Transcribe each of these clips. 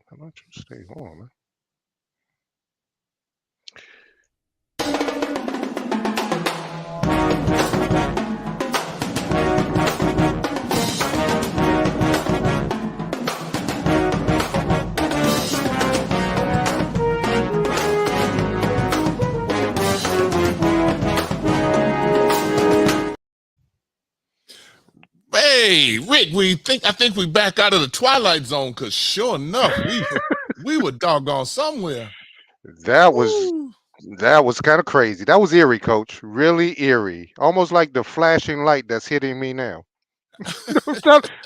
How much you stay on, man? Hey, Rick, I think we back out of the Twilight Zone, because sure enough, we were doggone somewhere. That was kind of crazy. That was eerie, Coach. Really eerie. Almost like the flashing light that's hitting me now.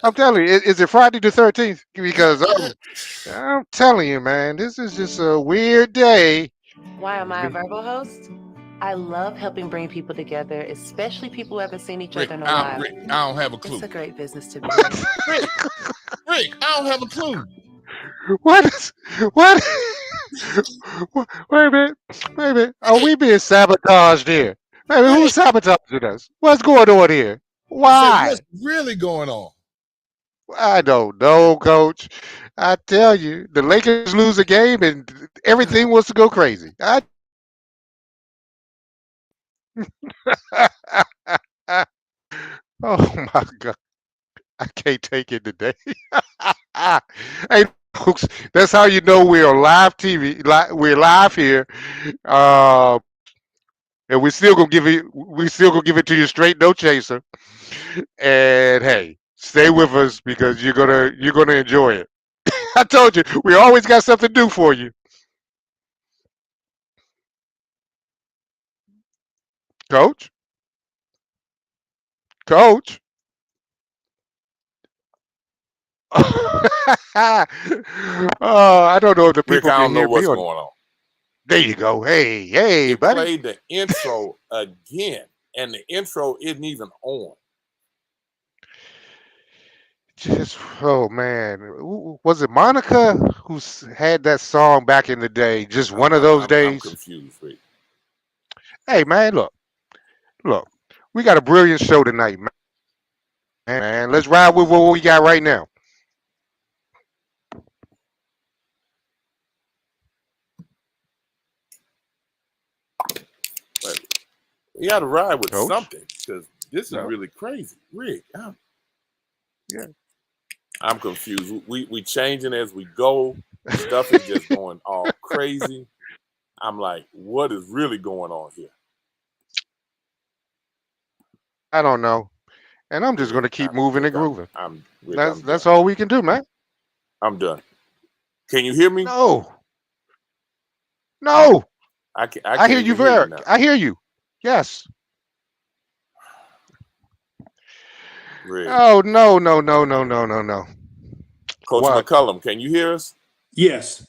I'm telling you, is it Friday the 13th? Because I'm telling you, man, this is just a weird day. Why am I a verbal host? I love helping bring people together, especially people who haven't seen each other in a while. Rick, I don't have a clue. It's a great business to be in. Rick, I don't have a clue. What? Wait a minute. Are we being sabotaged here? Maybe who's sabotaging us? What's going on here? Why? What's really going on? I don't know, Coach. I tell you, the Lakers lose a game and everything wants to go crazy. Oh my God. I can't take it today. Hey, folks, that's how you know we're on live TV. We're live here, and we're still gonna give it. We still gonna give it to you straight, no chaser. And hey, stay with us because you're gonna enjoy it. I told you, we always got something new for you, Coach. Coach. I don't know if the people Rick, I can don't know hear what's me. Going on. There you go. Hey, it buddy. Played the intro again, and the intro isn't even on. Just oh man, was it Monica who had that song back in the day? Just one of those days. I'm confused, Rick. Hey man, look, we got a brilliant show tonight, man. Let's ride with what we got right now. You got to ride with Coach? Something, because this is really crazy, Rick. Yeah, I'm confused. We changing as we go. Stuff is just going all crazy. I'm like, what is really going on here? I don't know, and I'm just going to keep moving and grooving. That's all we can do, man. I'm done. Can you hear me? No. I hear you, Eric. I hear you. Yes. Rick. Oh no. Coach McCullum, can you hear us? Yes.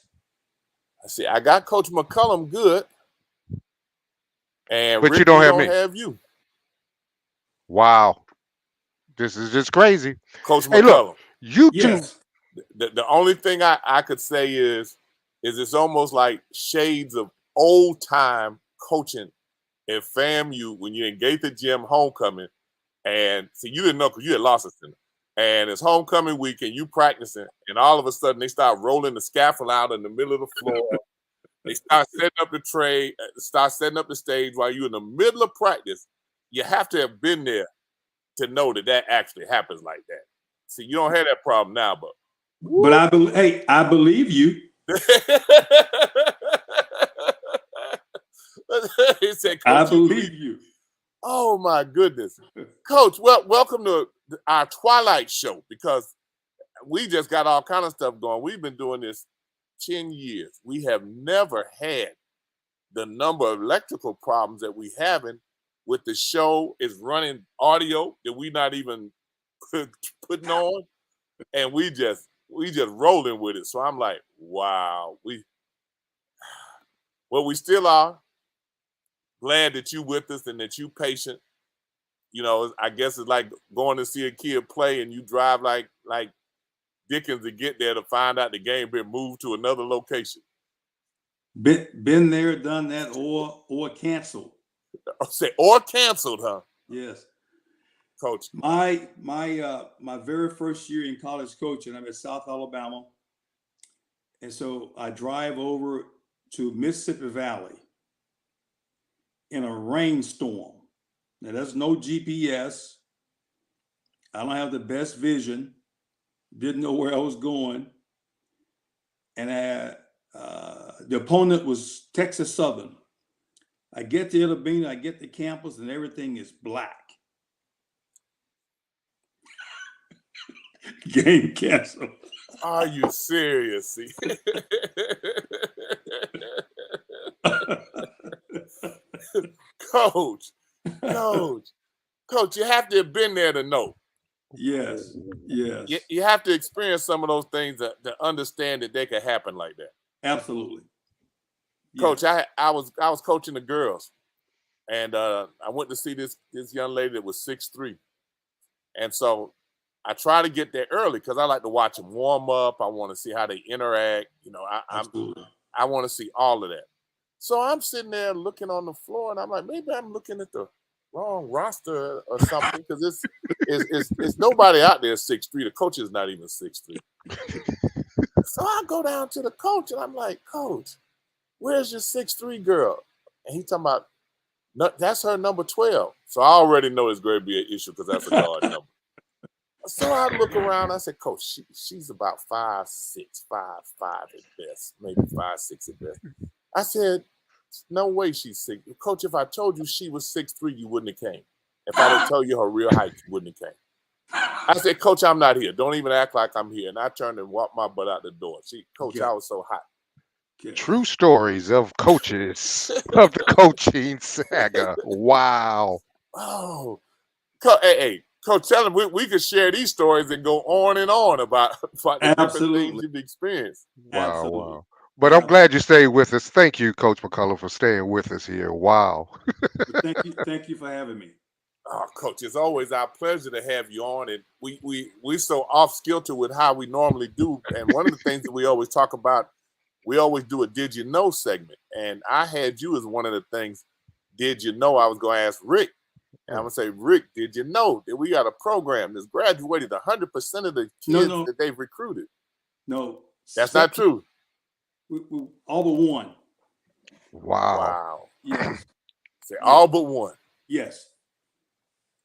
I see. I got Coach McCullum good, and but Rick, you don't have me. Have you? Wow, this is just crazy. Coach McCullum, hey, look, you yes. The only thing I could say is it's almost like shades of old time coaching at FAMU when you're in Gaither Gym homecoming, and see, you didn't know because you had lost us in it. And it's homecoming week and you practicing, and all of a sudden they start rolling the scaffold out in the middle of the floor. They start setting up the tray, start setting up the stage while you're in the middle of practice. You have to have been there to know that actually happens like that. See, you don't have that problem now, but I believe you. He said, I believe you. Oh my goodness, Coach! Well, welcome to our Twilight show, because we just got all kind of stuff going. We've been doing this 10 years. We have never had the number of electrical problems that we having with the show. Is running audio that we not even putting on, and we just rolling with it. So I'm like, wow, we still are glad that you with us and that you patient. You know, I guess it's like going to see a kid play and you drive like Dickens to get there to find out the game been moved to another location. Been there, done that, or canceled. Or canceled, huh? Yes. Coach. My very first year in college coaching, I'm at South Alabama. And so I drive over to Mississippi Valley in a rainstorm. Now, there's no GPS. I don't have the best vision. Didn't know where I was going. And the opponent was Texas Southern. I get to Illa Bean, I get to campus, and everything is black. Game canceled. Are you serious? Coach, you have to have been there to know. Yes. You have to experience some of those things to understand that they could happen like that. Absolutely. Coach, I was coaching the girls, and I went to see this young lady that was 6'3", and so I try to get there early because I like to watch them warm up. I want to see how they interact. You know, I want to see all of that. So I'm sitting there looking on the floor, and I'm like, maybe I'm looking at the wrong roster or something because it's nobody out there 6'3". The coach is not even 6'3". So I go down to the coach, and I'm like, Coach, where's your 6'3" girl? And he's talking about, no, that's her number 12. So I already know it's going to be an issue because that's a guard number. So I look around. I said, Coach, she's about 5'6", 5'5" at best, maybe 5'6" at best. I said, no way she's 6. Coach, if I told you she was 6'3", you wouldn't have came. If I didn't tell you her real height, you wouldn't have came. I said, Coach, I'm not here. Don't even act like I'm here. And I turned and walked my butt out the door. Coach, I was so hot. True stories of coaches of the coaching saga. Wow. Oh, hey, Coach, tell them we could share these stories and go on and on about the different things you've experienced. Wow. But I'm glad you stayed with us. Thank you, Coach McCullum, for staying with us here. Wow. Thank you for having me. Oh, Coach, it's always our pleasure to have you on. And we so off kilter with how we normally do. And one of the things that we always talk about, we always do a Did You Know segment. And I had you as one of the things, did you know? I was going to ask Rick. And I'm going to say, Rick, did you know that we got a program that's graduated 100% of the kids that they've recruited? No. That's not true. We all but one. Wow. Yes. Say all but one. Yes.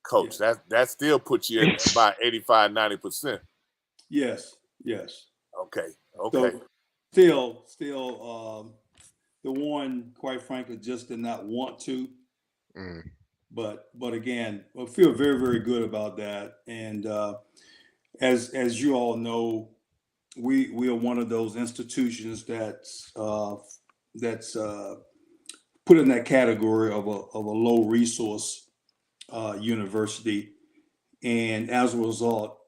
Coach, that still puts you at about 85, 90%. Yes. Okay. So still, the one, quite frankly, just did not want to. But again, I feel very, very good about that. And as you all know, we are one of those institutions that's put in that category of a low resource university, and as a result,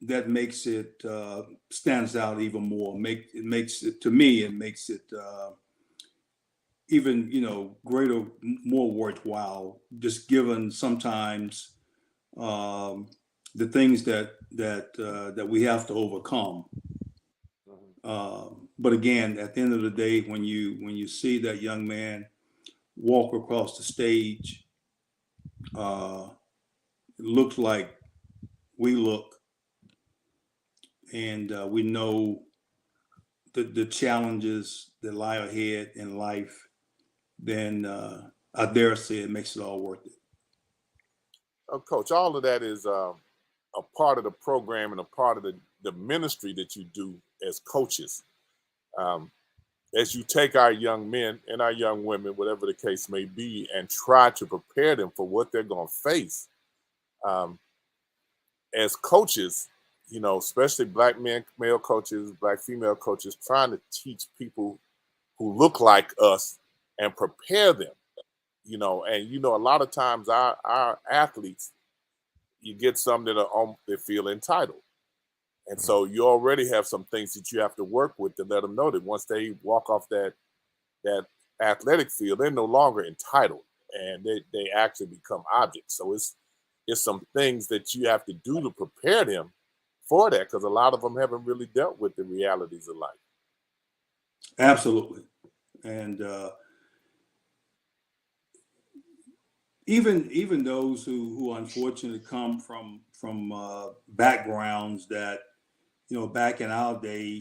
that makes it stands out even more. It makes it even greater, more worthwhile. Just given sometimes the things that we have to overcome. But again, at the end of the day, when you see that young man walk across the stage, it looks like we look, and we know the challenges that lie ahead in life, then I dare say it makes it all worth it. Coach, all of that is a part of the program and a part of the ministry that you do as coaches. As you take our young men and our young women, whatever the case may be, and try to prepare them for what they're going to face. As coaches, especially black male coaches, black female coaches, trying to teach people who look like us and prepare them, and a lot of times our athletes, you get some that feel entitled. And so you already have some things that you have to work with to let them know that once they walk off that athletic field, they're no longer entitled, and they actually become objects. So it's some things that you have to do to prepare them for that, because a lot of them haven't really dealt with the realities of life. Absolutely. And even those who unfortunately come from backgrounds that, back in our day,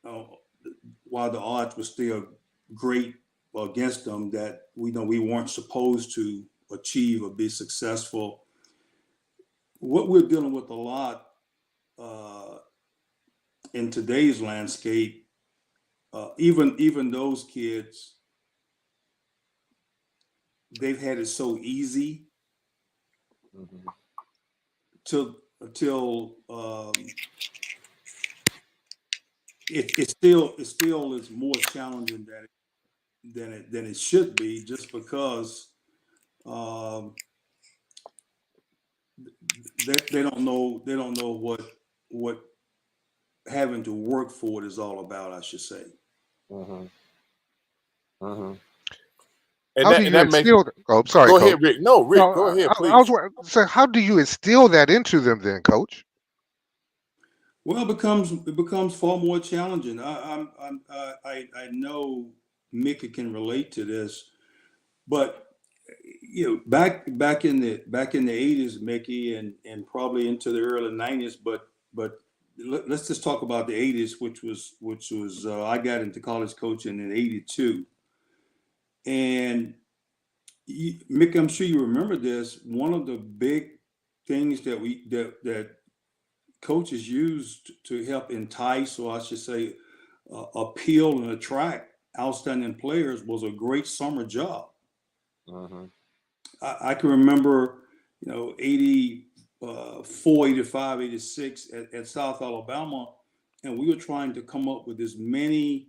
while the odds were still great against them, that we weren't supposed to achieve or be successful. What we're dealing with a lot in today's landscape, even those kids, they've had it so easy until it still is more challenging than it should be, just because they don't know what having to work for it is all about, I should say. And How do you instill? Oh, I'm sorry, go Coach. ahead, Rick. No, Rick, No, go ahead, please. I was saying, how do you instill that into them, then, Coach? Well, it becomes far more challenging. I know Mick can relate to this, but back in the 80s, Mickey, and probably into the early 90s, but let's just talk about the 80s, which was I got into college coaching in 82. And Mick, I'm sure you remember this. One of the big things that coaches used to help entice, or I should say, appeal and attract outstanding players was a great summer job. I can remember, 84, 85, 86 at South Alabama, and we were trying to come up with as many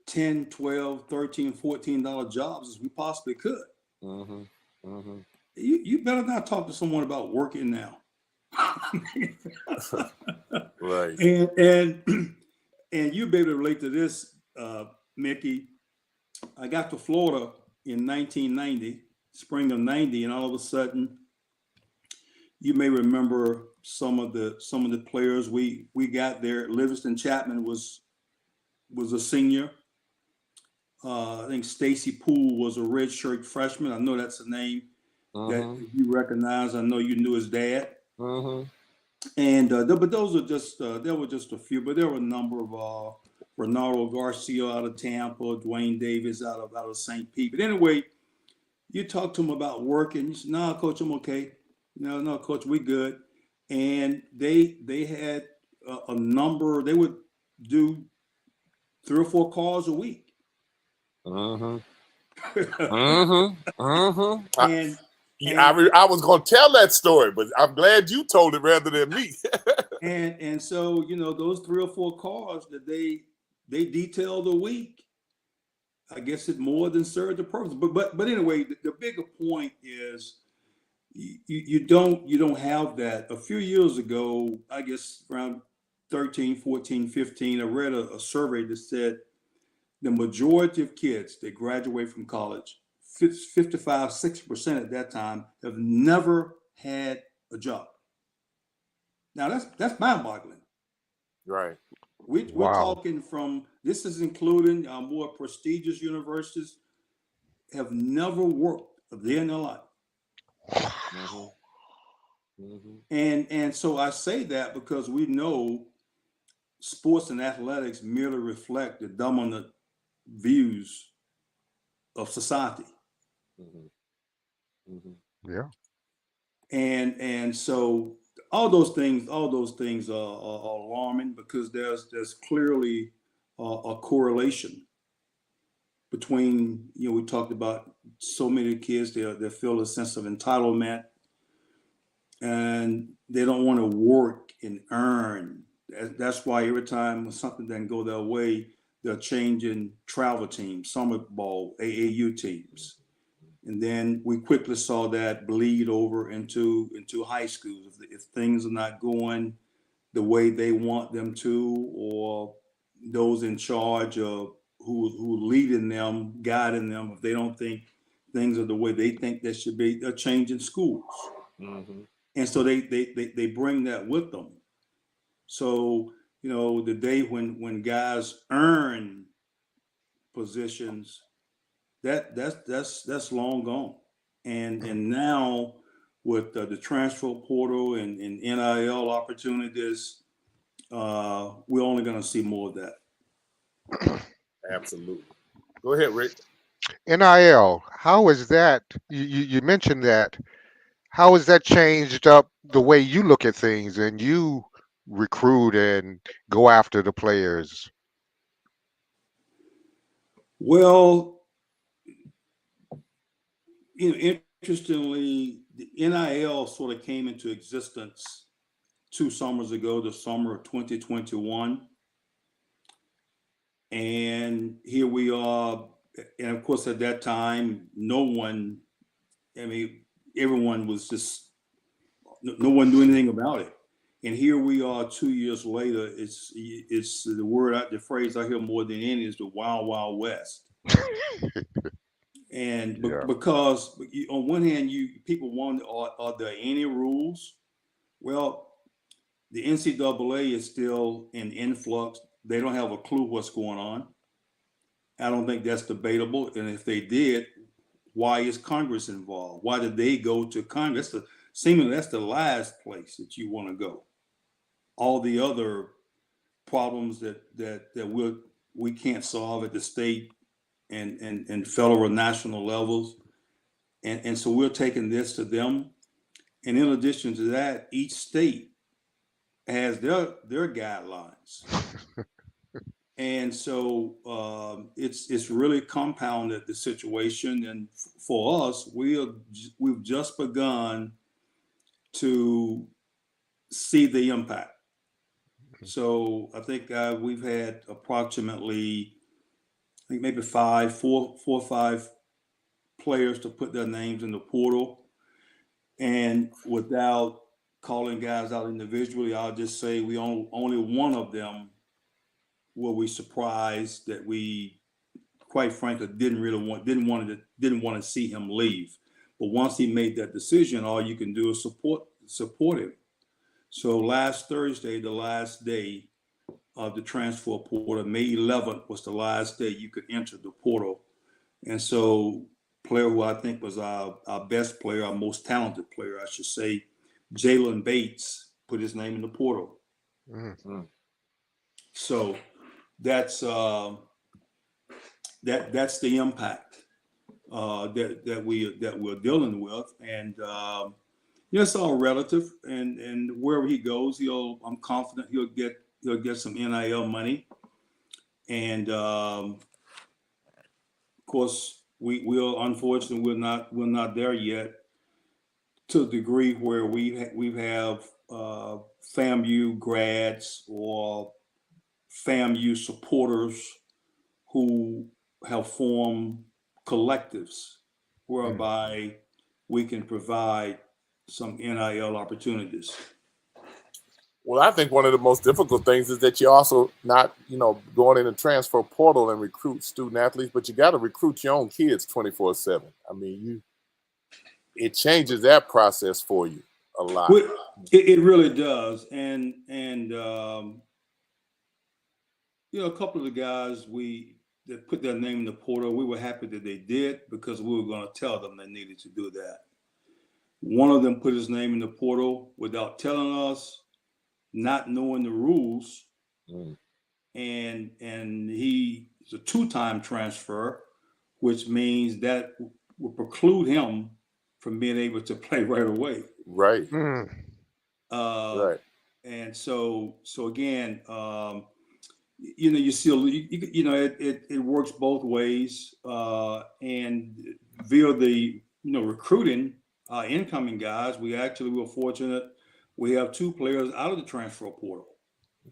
$10, $12, $13, $14 jobs as we possibly could. You better not talk to someone about working now. Right. And you'll be able to relate to this, Mickey. I got to Florida in 1990, spring of 90, and all of a sudden, you may remember some of the players we got there. Livingston Chapman was a senior. I think Stacy Poole was a redshirt freshman. I know that's a name that you recognize. I know you knew his dad. And but those are just there were just a few, but there were a number of Ronaldo Garcia out of Tampa, Dwayne Davis out of St. Pete. But anyway, you talk to them about working. You say, "No, Coach, I'm okay." No, Coach, we good. And they had a number. They would do 3 or 4 calls a week. And I was going to tell that story, but I'm glad you told it rather than me. and so those 3 or 4 calls that they detailed a week, I guess it more than served the purpose. But anyway, the bigger point is you don't have that. A few years ago, I guess around 13, 14, 15, I read a survey that said the majority of kids that graduate from college, 55, 60% at that time, have never had a job. Now that's mind-boggling. Right. We're talking from, this is including more prestigious universities, have never worked a day in their life. And so I say that because we know sports and athletics merely reflect the dominant views of society. Yeah. And so all those things are alarming, because there's clearly a correlation between, we talked about so many kids, they feel a sense of entitlement, and they don't want to work and earn. That's why every time when something doesn't go their way, they're changing travel teams, summer ball, AAU teams. And then we quickly saw that bleed over into high schools. If things are not going the way they want them to, or those in charge of who leading them, guiding them, if they don't think things are the way they think they should be, they're changing schools. And so they bring that with them. So, the day when guys earn positions, that's long gone. And now with the transfer portal and NIL opportunities, we're only going to see more of that. Absolutely. Go ahead, Rick. NIL, how is that? You mentioned that. How has that changed up the way you look at things and you recruit and go after the players? Well, interestingly, the NIL sort of came into existence 2 summers ago, the summer of 2021. And here we are. And of course, at that time, no one, I mean, everyone was just, no one knew anything about it. And here we are 2 years later. It's the word, the phrase I hear more than any is the wild, wild west. And Yeah. because on one hand, people wonder, are there any rules? Well, the NCAA is still in influx. They don't have a clue what's going on. I don't think that's debatable. And if they did, why is Congress involved? Why did they go to Congress? Seemingly that's the last place that you want to go. All the other problems that we can't solve at the state and federal and national levels. And so we're taking this to them. And in addition to that, each state has their guidelines. And so it's really compounded the situation. And for us, we've just begun to see the impact. So I think we've had approximately, I think maybe four or five players to put their names in the portal. And without calling guys out individually, I'll just say we only one of them were we surprised that we, quite frankly, didn't want to see him leave. But once he made that decision, all you can do is support him. So last Thursday, the last day of the transfer portal, May 11th was the last day you could enter the portal. And so player who I think was our best player, our most talented player, I should say, Jalen Bates, put his name in the portal. Mm-hmm. So that's the impact that we're dealing with, and it's all relative. And wherever he goes, I'm confident he'll get some NIL money, and of course unfortunately we're not there yet to the degree where we have FAMU grads or FAMU supporters who have formed collectives whereby we can provide some NIL opportunities. Well, I think one of the most difficult things is that you're also not, going in a transfer portal and recruit student athletes, but you got to recruit your own kids 24/7. I mean, it changes that process for you a lot. It really does, and a couple of the guys that put their name in the portal, we were happy that they did because we were going to tell them they needed to do that. One of them put his name in the portal without telling us, not knowing the rules, and he's a 2-time transfer, which means that will preclude him from being able to play right away. Right. Right. And so again, you see, it works both ways, and via the recruiting incoming guys, we were fortunate. We have 2 players out of the transfer portal.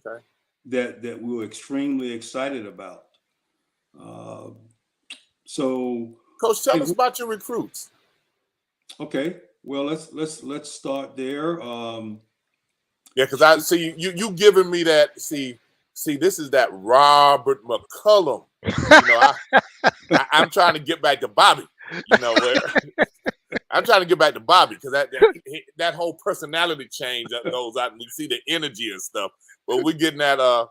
Okay. That we were extremely excited about. So, Coach, tell us about your recruits. Okay. Well, let's start there. Yeah, because I see you giving me that. See, this is that Robert McCullum. I'm trying to get back to Bobby. I'm trying to get back to Bobby because that whole personality change that goes out, and we see the energy and stuff. But we're getting that.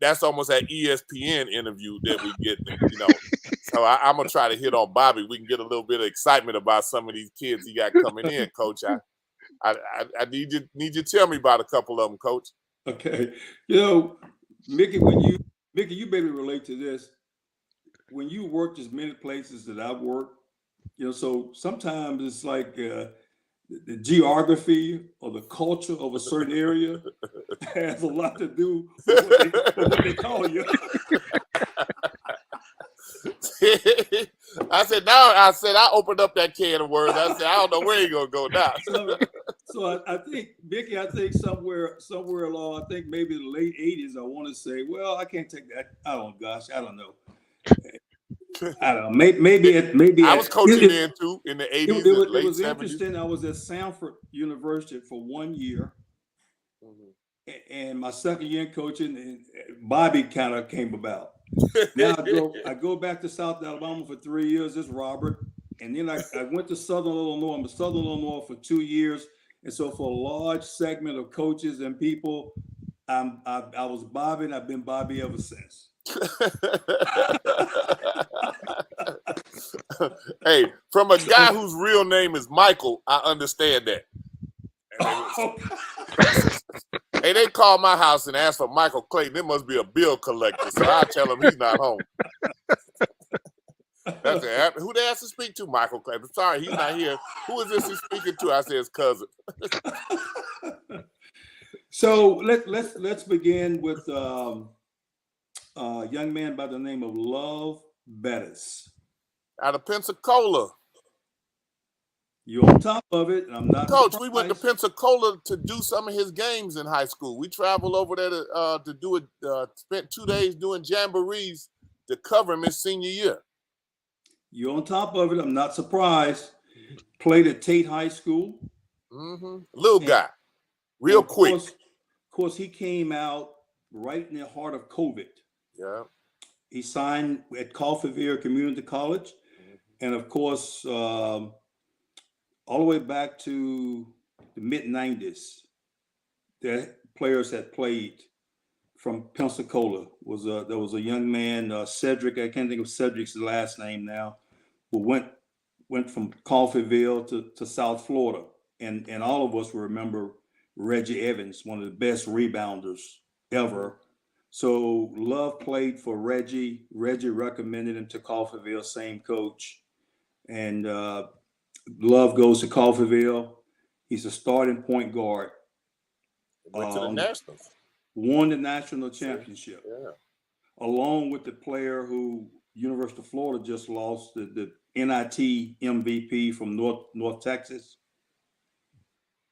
That's almost that ESPN interview that we get. So I'm gonna try to hit on Bobby. We can get a little bit of excitement about some of these kids he got coming in, Coach. I need you to tell me about a couple of them, Coach. Okay, Mickey, Mickey, you maybe relate to this. When you worked as many places that I've worked, so sometimes it's like the geography or the culture of a certain area has a lot to do with what they call you. I opened up that can of worms. I said, I don't know where you're gonna go now. So I think, Mickey, somewhere along, I think maybe the late 80s, I want to say, well, I can't take that. I don't know. I don't know. Maybe I was coaching then too in the 80s and late 70s. It was interesting. I was at Sanford University for 1 year. Mm-hmm. And my second year in coaching, and Bobby kind of came about. Now I go back to South Alabama for 3 years. This Robert. And then I went to Southern Illinois. I'm in Southern Illinois for 2 years. And so for a large segment of coaches and people, I was Bobby, and I've been Bobby ever since. Hey, from a guy whose real name is Michael, I understand that. Hey, they call my house and ask for Michael Clayton. It must be a bill collector, so I tell him he's not home. That's it. Who they asked to speak to? Michael Clayton. Sorry, he's not here. Who is this he's speaking to? I said his cousin. So let's begin with a young man by the name of Love Bettis. Out of Pensacola. You're on top of it, and I'm not. Coach, we went to Pensacola to do some of his games in high school. We traveled over there to do it. Spent 2 days doing jamborees to cover him his senior year. You're on top of it. I'm not surprised. Played at Tate High School. Mm-hmm. Little guy, real quick. Of course, he came out right in the heart of COVID. Yeah. He signed at Coffeyville Community College, and of course, all the way back to the mid-90s, the players that played from Pensacola there was a young man, Cedric. I can't think of Cedric's last name now, who went from Coffeyville to South Florida, and all of us remember Reggie Evans, one of the best rebounders ever. So Love played for Reggie. Reggie recommended him to Coffeyville, same coach, and Love goes to Coffeyville. He's a starting point guard. Went to the Nationals. Won the national championship. Yeah. Along with the player who University of Florida just lost, the NIT MVP from North Texas,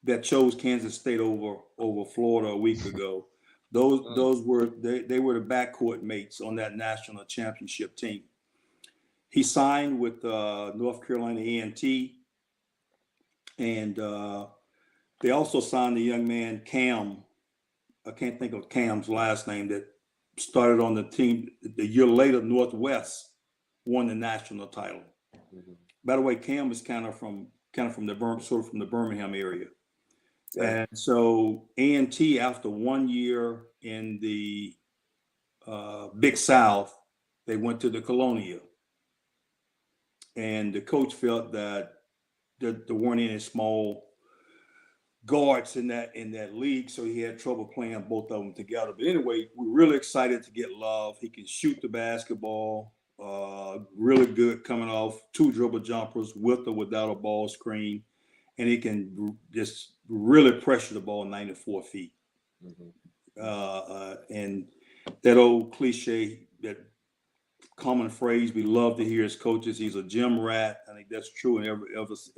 that chose Kansas State over Florida a week ago. Those were they were the backcourt mates on that national championship team. He signed with North Carolina A&T, and they also signed the young man Cam. I can't think of Cam's last name, that started on the team the year later. Northwest won the national title. Mm-hmm. By the way, Cam is kind of from the Birmingham area. Yeah. And so A&T, after 1 year in the Big South, they went to the Colonial. And the coach felt that there weren't any small guards in that league, so he had trouble playing both of them together. But anyway, we're really excited to get Love. He can shoot the basketball, really good coming off 2 dribble jumpers with or without a ball screen, and he can just really pressure the ball 94 feet. Mm-hmm. And that old cliche, that common phrase we love to hear as coaches, he's a gym rat. I think that's true in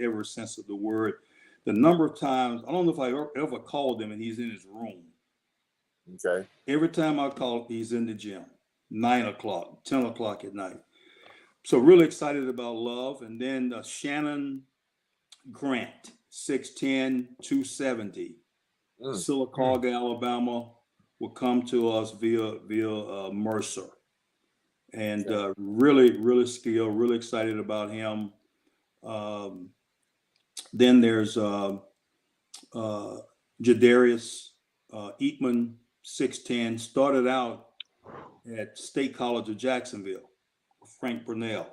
every sense of the word. The number of times, I don't know if I ever called him and he's in his room. Okay. Every time I call, he's in the gym, 9 o'clock, 10 o'clock at night. So really excited about Love. And then Shannon Grant, 6'10", 270, Sylacauga, Alabama, will come to us via Mercer. And really skilled, really excited about him. Then there's Jadarius Eatman, 6'10", started out at State College of Jacksonville, Frank Brunell,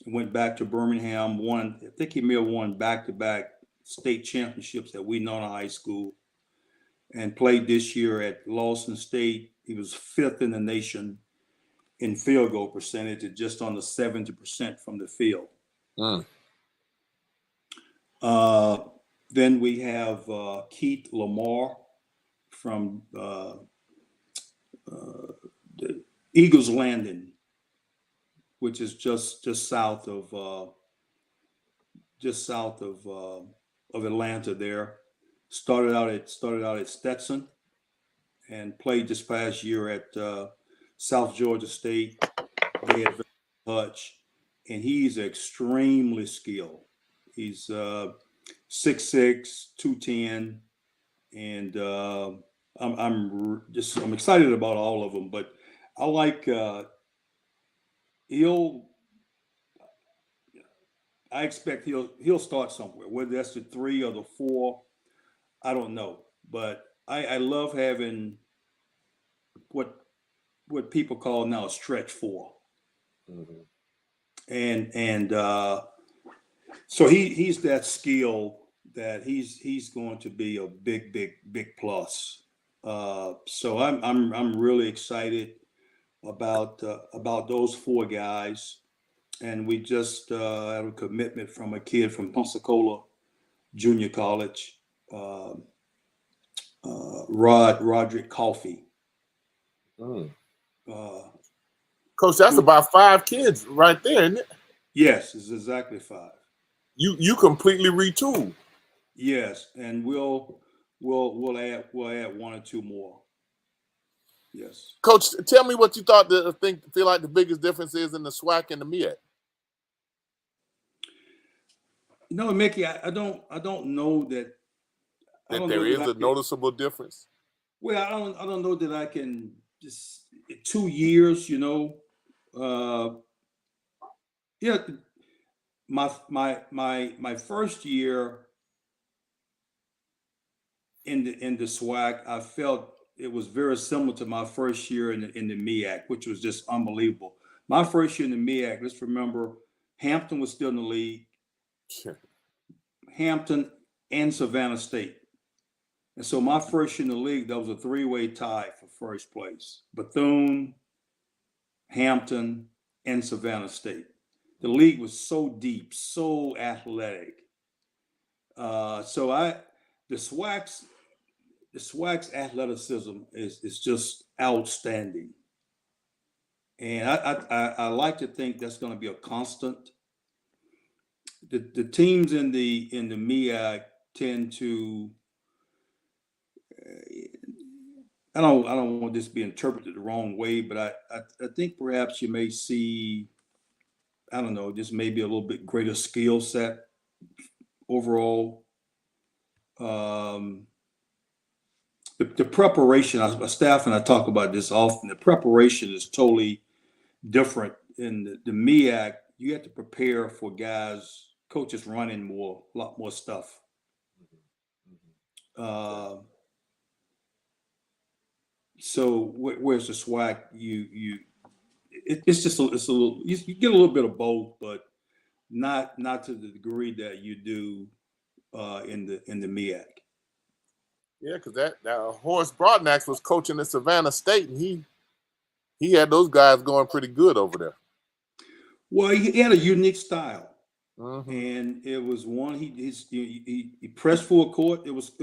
and went back to Birmingham, I think he may have won back-to-back state championships that we know in high school, and played this year at Lawson State, He was 5th in the nation in field goal percentage at just under 70% from the field. Then we have Keith Lamar from the Eagles Landing, which is just south of Atlanta. There, started out at Stetson, and played this past year at South Georgia State. They had Hutch, and he's extremely skilled. He's 6'6", 210, and I'm excited about all of them. But I like I expect he'll start somewhere. Whether that's the 3 or the 4, I don't know. But I love having what people call now a stretch 4. And so he's that skill that he's going to be a big plus. So I'm really excited about those 4 guys, and we just have a commitment from a kid from Pensacola Junior College, Roderick Coffey. Coach, that's about 5 kids right there, isn't it? Yes, it's exactly 5. You completely retooled. Yes, and we'll add 1 or 2 more. Yes. Coach, tell me what you feel like the biggest difference is in the SWAC and the MEAC. Mickey, I don't know that there is a noticeable difference. Well, I don't know that I can just 2 years, my first year in the SWAC, I felt it was very similar to my first year in the MEAC, which was just unbelievable. My first year in the MEAC, let's remember, Hampton was still in the league. Hampton and Savannah State. And so my first year in the league, that was a 3-way tie for first place. Bethune, Hampton, and Savannah State. The league was so deep, so athletic. The SWAC's athleticism is just outstanding. And I like to think that's going to be a constant. The teams in the MEAC tend to, I don't want this to be interpreted the wrong way, but I think perhaps you may see, I don't know, just maybe a little bit greater skill set overall. The preparation, our staff and I talk about this often, the preparation is totally different. In the MEAC, you have to prepare for coaches running a lot more stuff. So where's the SWAC? It's a little, you get a little bit of both, but not to the degree that you do in the MEAC. Yeah, because that Horace Broadnax was coaching at Savannah State, and he had those guys going pretty good over there. Well, he had a unique style, and it was one he pressed full court. It was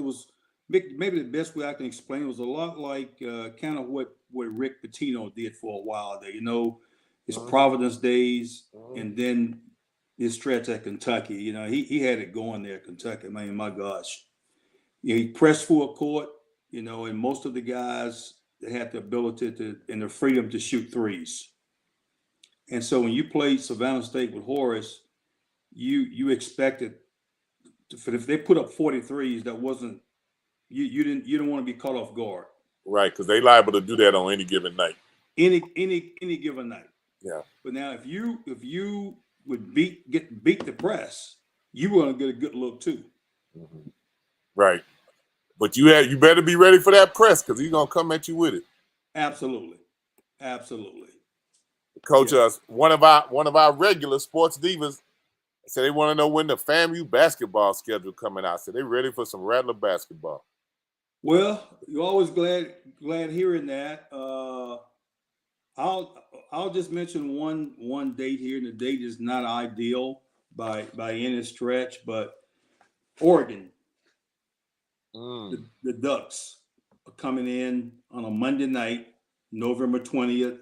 maybe the best way I can explain it was a lot like kind of what Rick Pitino did for a while there. His Providence days, and then his stretch at Kentucky. He had it going there at Kentucky. I mean, my gosh. He pressed full court, and most of the guys, they had the ability and the freedom to shoot threes. And so when you played Savannah State with Horace, you expected if they put up 43s, that wasn't you didn't want to be caught off guard. Right, because they liable to do that on any given night. Any given night. Yeah. But now if you would beat the press, you were gonna get a good look too. Right. But you better be ready for that press because he's gonna come at you with it. Absolutely. Coach, one of our regular sports divas said they want to know when the FAMU basketball schedule coming out. So they ready for some Rattler basketball. Well, you're always glad hearing that. I'll just mention one date here, and the date is not ideal by any stretch, but Oregon, the Ducks are coming in on a Monday night, November 20th.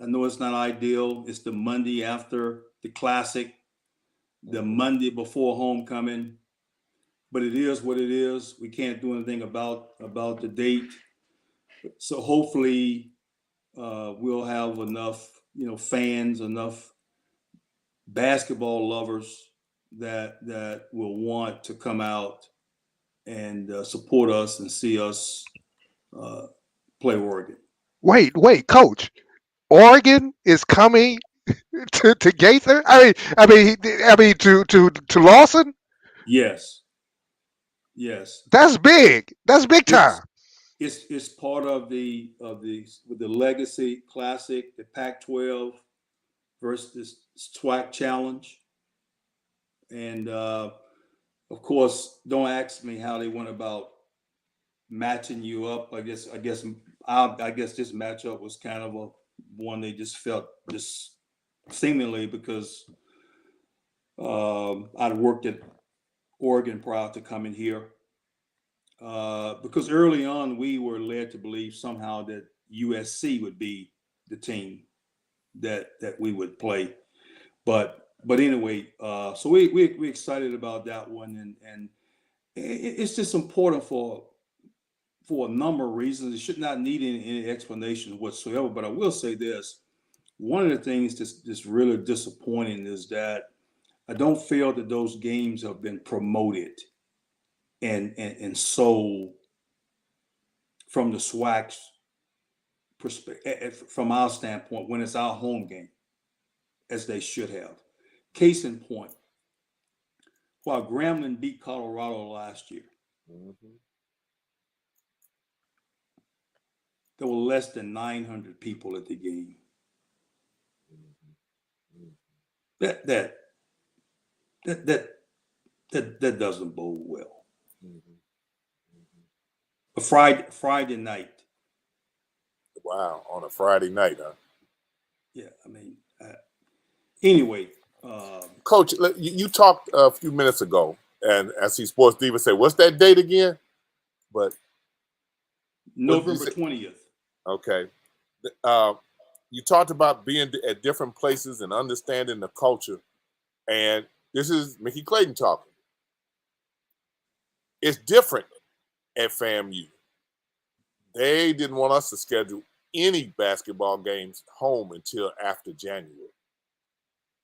I know it's not ideal. It's the Monday after the Classic, the Monday before homecoming, but it is what it is. We can't do anything about the date. So hopefully we'll have enough, fans, enough basketball lovers that will want to come out and support us and see us play Oregon. Wait, Coach. Oregon is coming to Gaither. I mean to Lawson. Yes. That's big. That's big time. It's part of the Legacy Classic, the Pac-12 versus SWAC Challenge, and of course, don't ask me how they went about matching you up. I guess this matchup was kind of a one they just felt just seemingly because I'd worked at Oregon prior to coming here. Because early on we were led to believe somehow that USC would be the team that we would play, but anyway, so we excited about that one, and it's just important for a number of reasons. It should not need any explanation whatsoever. But I will say this: one of the things that's really disappointing is that I don't feel that those games have been promoted and sold from the SWAC's perspective, from our standpoint, when it's our home game, as they should have. Case in point, while Grambling beat Colorado last year, there were less than 900 people at the game. That doesn't bode well. A Friday night. Wow, on a Friday night, huh? Yeah, I mean, anyway. Coach, you talked a few minutes ago, and as he Sports Diva said, what's that date again? But November 20th. Okay. You talked about being at different places and understanding the culture, and this is Mickey Clayton talking. It's different at FAMU. They didn't want us to schedule any basketball games home until after January.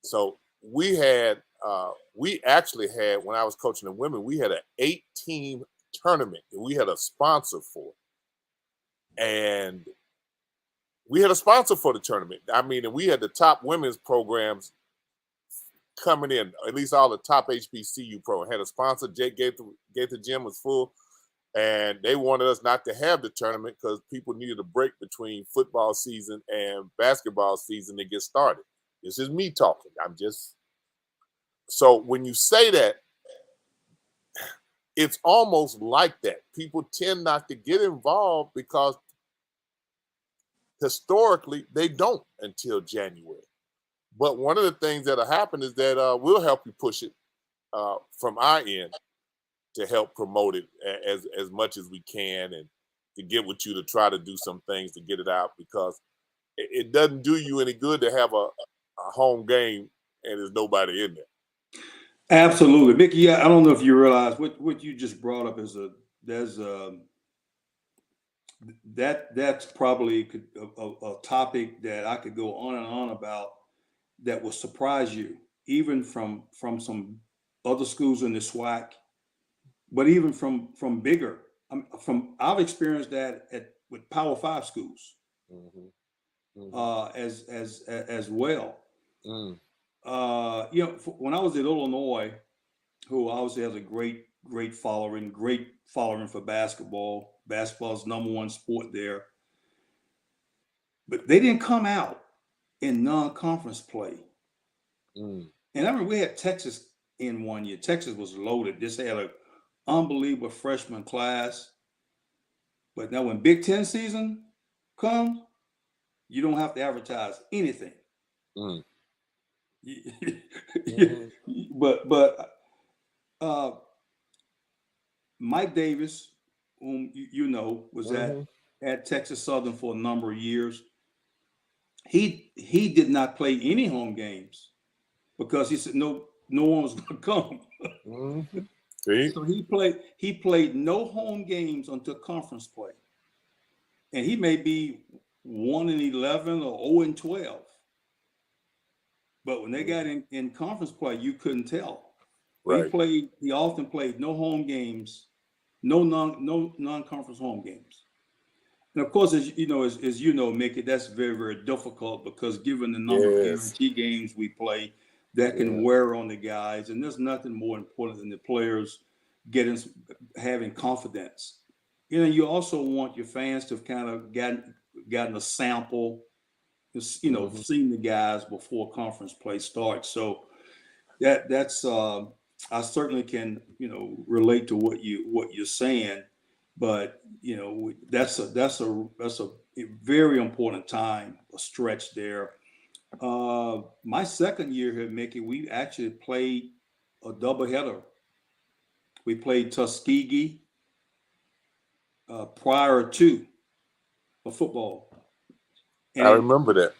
So we actually had, when I was coaching the women, we had an 8-team tournament and we had a sponsor for it. And we had a sponsor for the tournament. I mean, and we had the top women's programs coming in, at least all the top HBCU programs had a sponsor. Jake Gaither Gym was full. And they wanted us not to have the tournament because people needed a break between football season and basketball season to get started. This is me talking. So when you say that, it's almost like that. People tend not to get involved because historically they don't until January. But one of the things that'll happen is that we'll help you push it from our end to help promote it as much as we can and to get with you to try to do some things to get it out, because it doesn't do you any good to have a home game and there's nobody in there. Absolutely. Mickey, I don't know if you realize what you just brought up is that's probably a topic that I could go on and on about that will surprise you, even from some other schools in the SWAC, but even from bigger. I've experienced that with Power 5 schools as well. When I was at Illinois, who obviously has a great following for basketball. Basketball is number one sport there. But they didn't come out in non-conference play. And I remember we had Texas in one year. Texas was loaded. Just had an unbelievable freshman class. But now when Big Ten season comes, you don't have to advertise anything. Mm. But Mike Davis, whom you know, was at Texas Southern for a number of years. He did not play any home games because he said no one was going to come. See? So he played no home games until conference play, and he may be 1-11 or 0-12. But when they got in conference play, you couldn't tell. Right. He often played no home games, no non-conference home games. And of course, as you know, Mickey, that's very, very difficult because given the number of guarantee games we play, that can wear on the guys. And there's nothing more important than the players having confidence. You also want your fans to have kind of gotten a sample, seen the guys before conference play starts. So that's I certainly can relate to what you're saying, but that's a very important time, a stretch there. My second year here, Mickey, we actually played a doubleheader. We played Tuskegee prior to a football. And I remember that.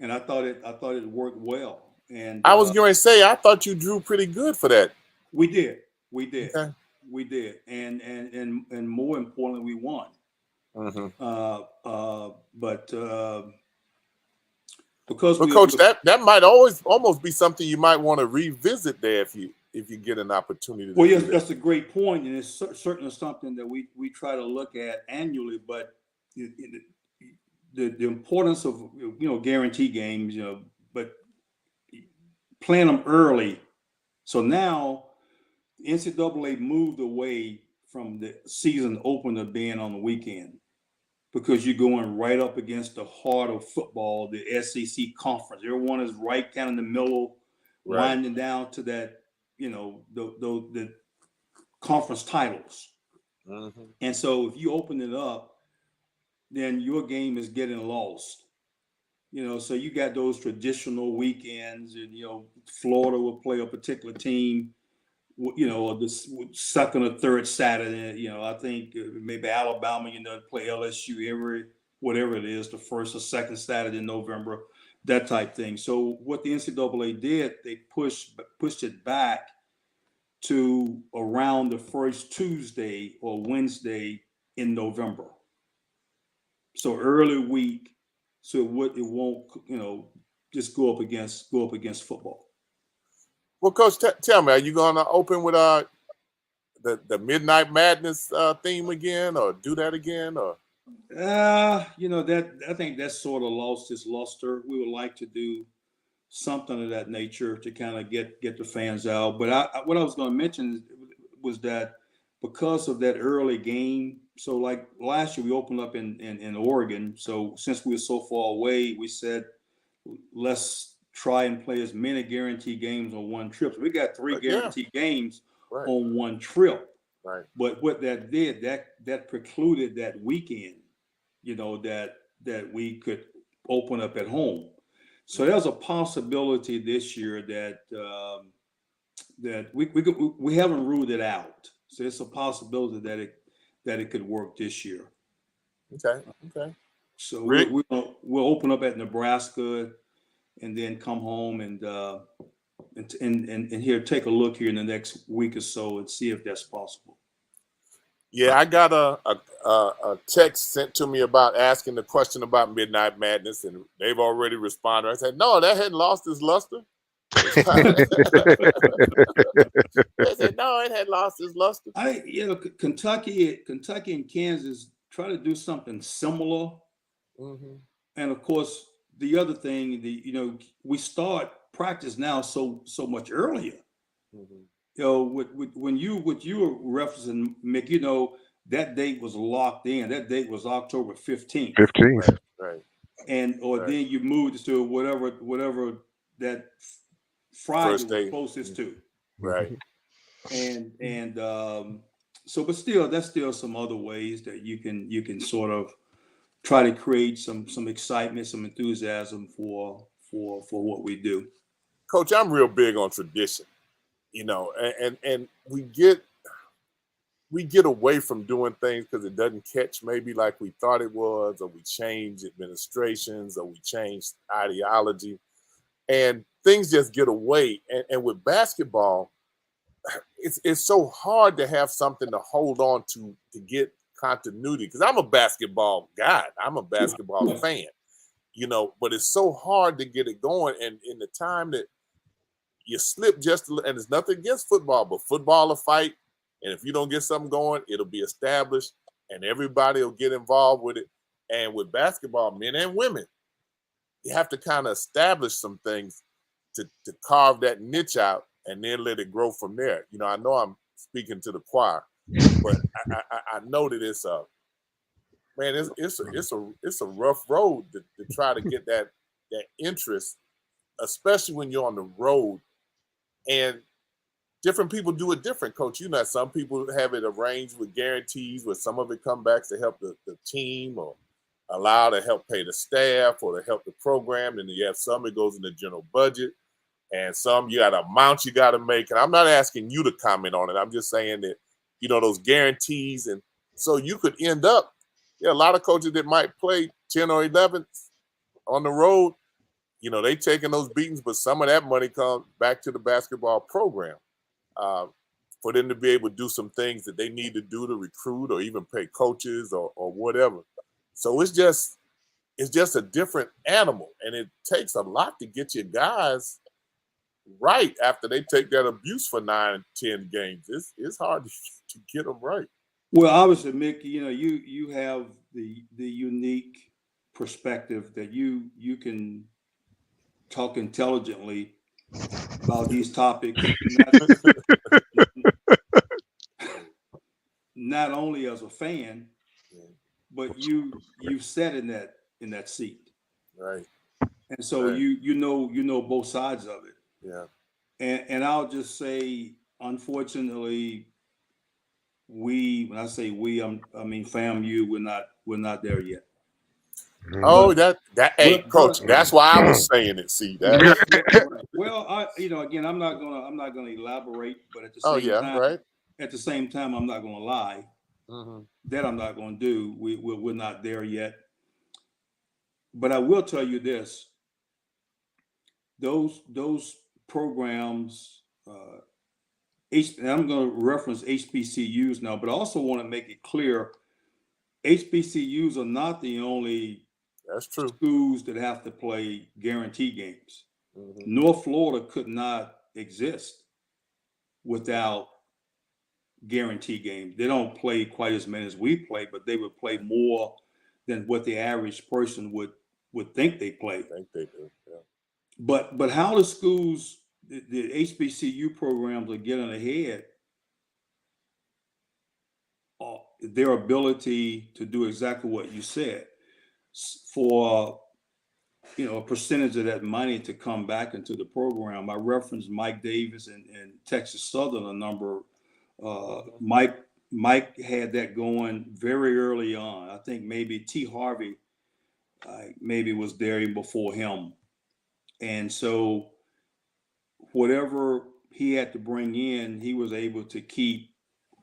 And I thought it worked well. And I was going to say, I thought you drew pretty good for that. We did. Okay. We did. And more importantly, we won. But because Coach, that might almost be something you might want to revisit there if you get an opportunity. Well, yes, that's a great point, and it's certainly something that we try to look at annually. But the importance of guarantee games, but playing them early. So now NCAA moved away from the season opener being on the weekend because you're going right up against the heart of football, the SEC conference. Everyone is right kind of in the middle, winding down to that, the conference titles. And so if you open it up, then your game is getting lost. So you got those traditional weekends, and Florida will play a particular team, or the second or third Saturday. I think maybe Alabama, play LSU whatever it is, the first or second Saturday in November, that type thing. So what the NCAA did, they pushed it back to around the first Tuesday or Wednesday in November. So early week. So it won't, just go up against football. Well, Coach, tell me, are you going to open with the Midnight Madness theme again, or do that again, or? That I think that's sort of lost its luster. We would like to do something of that nature to kind of get the fans out. But what I was going to mention was that because of that early game. So like last year we opened up in Oregon. So since we were so far away, we said, let's try and play as many guaranteed games on one trip. So we got 3 guaranteed games on one trip. Right. But what that did, that precluded that weekend, that we could open up at home. So there's a possibility this year that we haven't ruled it out. So it's a possibility that it could work this year. Okay. So we'll open up at Nebraska, and then come home and here take a look here in the next week or so and see if that's possible. Yeah, I got a text sent to me about asking the question about Midnight Madness, and they've already responded. I said, no, that hadn't lost its luster. They said, no, it had lost its luster. Kentucky and Kansas try to do something similar. And of course, the other thing, we start practice now so much earlier. When you were referencing, Mick, that date was locked in. That date was October 15th. 15th. Right. And then you moved to whatever that Friday was closest to. Right. And So, but still, there's still some other ways that you can sort of try to create some excitement, some enthusiasm for what we do. Coach, I'm real big on tradition, you know, and we get away from doing things because it doesn't catch maybe like we thought it was, or we change administrations, or we change ideology, and things just get away. And with basketball, it's so hard to have something to hold on to get continuity. Because I'm a basketball guy, I'm a basketball fan, you know, but it's so hard to get it going. And in the time that you slip just a little, and it's nothing against football, but football will fight. And if you don't get something going, it'll be established and everybody will get involved with it. And with basketball, men and women, you have to kind of establish some things to carve that niche out and then let it grow from there. You know, I know I'm speaking to the choir, but I know that it's a man, it's a rough road to try to get that interest, especially when you're on the road. And different people do it different, Coach. You know, some people have it arranged with guarantees where some of it come back to help the team, or allow to help pay the staff, or to help the program. And then you have some that goes in the general budget, and some you got an amount you got to make. And I'm not asking you to comment on it. I'm just saying that, you know, those guarantees. And so you could end up, a lot of coaches that might play 10 or 11 on the road, you know, they taking those beatings, but some of that money comes back to the basketball program. For them to be able to do some things that they need to do to recruit, or even pay coaches, or whatever. So it's just a different animal, and it takes a lot to get your guys right after they take that abuse for 9, 10 games. It's hard to get them right. Well, obviously, Mick, you know, you have the unique perspective that you can talk intelligently about these topics, not only as a fan, but you've sat in that seat, right? And so right. you know both sides of it. Yeah. And I'll just say, unfortunately, when I say we, I mean FAMU, we're not there yet. Oh, hey, Coach, that's why I was saying it. See that? Right. Well, again, I'm not gonna elaborate, but at the same time, I'm not gonna lie. Mm-hmm. That I'm not gonna do. We're not there yet. But I will tell you this: those programs, and I'm going to reference HBCUs now, but I also want to make it clear, HBCUs are not the only schools that have to play guarantee games. Mm-hmm. North Florida could not exist without guarantee games. They don't play quite as many as we play, but they would play more than what the average person would think they play. I think they do, yeah. But how the schools, the HBCU programs are getting ahead, their ability to do exactly what you said, for a percentage of that money to come back into the program. I referenced Mike Davis and Texas Southern a number. Mike had that going very early on. I think maybe T. Harvey maybe was there even before him. And so whatever he had to bring in, he was able to keep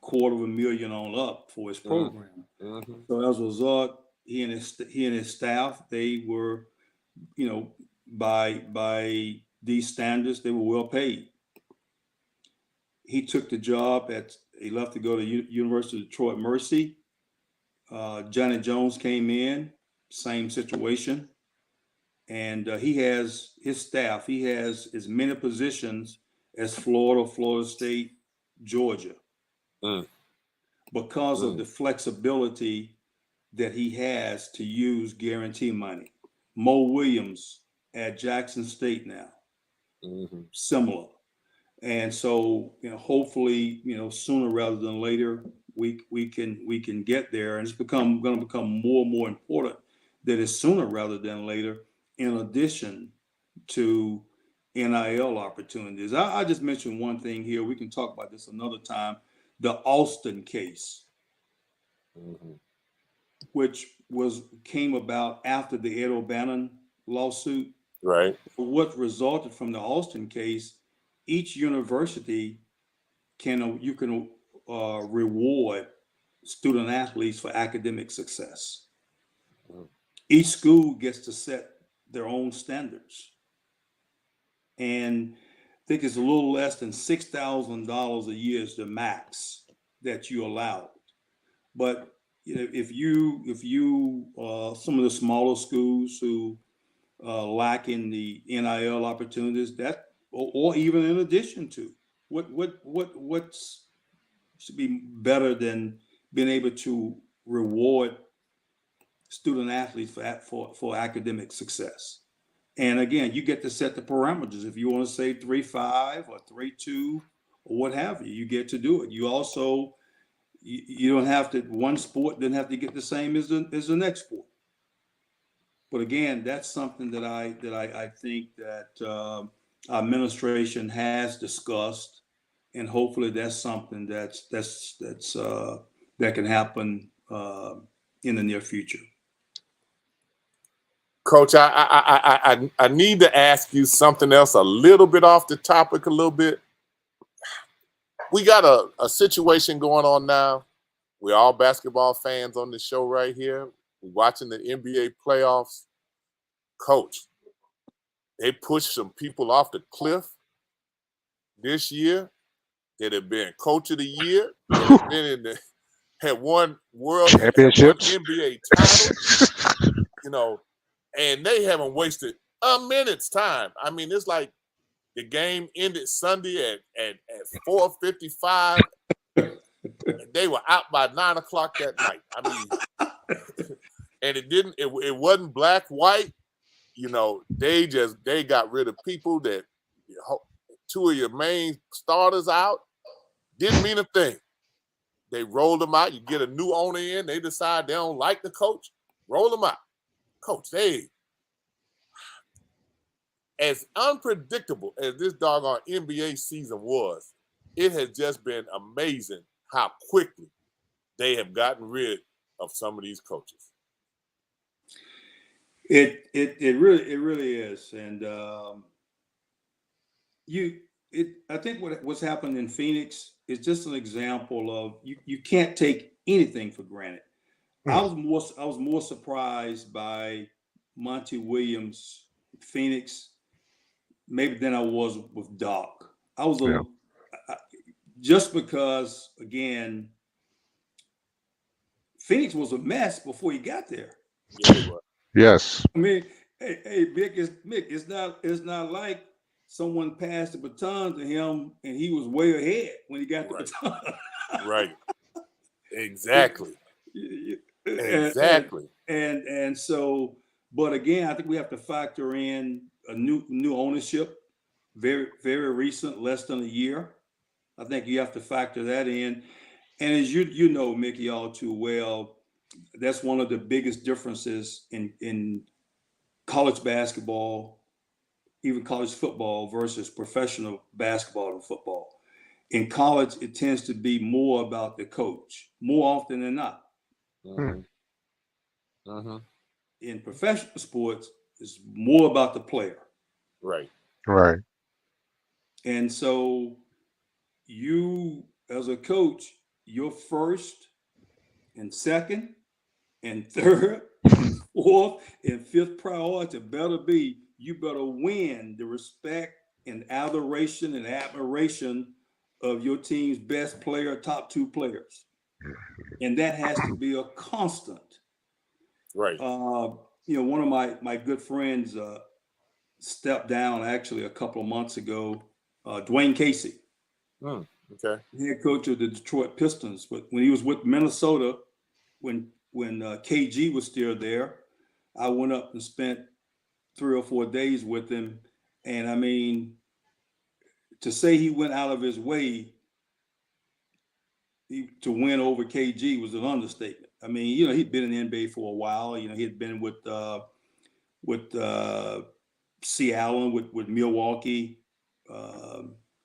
$250,000 on up for his program. Mm-hmm. So as a result, he and his staff, they were, by these standards, they were well paid. He took the job he left to go to University of Detroit Mercy. Johnny Jones came in, same situation. And he has his staff. He has as many positions as Florida, Florida State, Georgia, because of the flexibility that he has to use guarantee money. Mo Williams at Jackson State now, similar. And so, hopefully, sooner rather than later, we can get there, and it's going to become more and more important that it's sooner rather than later. In addition to NIL opportunities, I just mentioned one thing here. We can talk about this another time. the Alston case, Mm-hmm. which came about after the Ed O'Bannon lawsuit. Right. What resulted from the Alston case, each university can reward student athletes for academic success. Mm-hmm. Each school gets to set their own standards. And I think it's a little less than $6,000 a year is the max that you allowed. But if you some of the smaller schools who lack in the NIL opportunities, that or even in addition to what should be better than being able to reward student athletes for academic success. And again, you get to set the parameters. If you want to say 3.5 or 3.2 or what have you, you get to do it. You also you don't have to, one sport doesn't have to get the same as the next sport. But again, that's something that I think that our administration has discussed, and hopefully that's something that can happen in the near future. Coach, I need to ask you something else a little bit off the topic a little bit. We got a situation going on now. We're all basketball fans on the show right here. We're watching the NBA playoffs. Coach, they pushed some people off the cliff this year that have been coach of the year, that have been had won championships, NBA titles, and they haven't wasted a minute's time. I mean, it's like the game ended Sunday at 4:55. They were out by 9 o'clock that night. I mean, and it wasn't black, white. They got rid of people that two of your main starters out. Didn't mean a thing. They rolled them out. You get a new owner in. They decide they don't like the coach. Roll them out. Coach, as unpredictable as this doggone NBA season was, it has just been amazing how quickly they have gotten rid of some of these coaches. It really is, and I think what's happened in Phoenix is just an example of you can't take anything for granted. I was more surprised by Monty Williams, Phoenix, maybe than I was with Doc. I was just because, again, Phoenix was a mess before he got there. Yes. I mean, hey, Mick, it's not like someone passed the baton to him and he was way ahead when he got the baton. Right. Exactly. Exactly. And so, but again, I think we have to factor in a new ownership, very, very recent, less than a year. I think you have to factor that in. And as you know, Mickey, all too well, that's one of the biggest differences in college basketball, even college football versus professional basketball and football. In college, it tends to be more about the coach, more often than not. Mm-hmm. Mm-hmm. In professional sports, it's more about the player. Right. Right. And so you, as a coach, your first and second and third and fourth and fifth priority better be, you better win the respect and adoration and admiration of your team's best player, top two players. And that has to be a constant. Right. One of my good friends stepped down actually a couple of months ago, Dwayne Casey. Okay. Head coach of the Detroit Pistons. But when he was with Minnesota, when KG was still there, I went up and spent 3 or 4 days with him. And I mean, to say he went out of his way to win over KG was an understatement. I mean, he'd been in the NBA for a while. He had been with Seattle, with Milwaukee,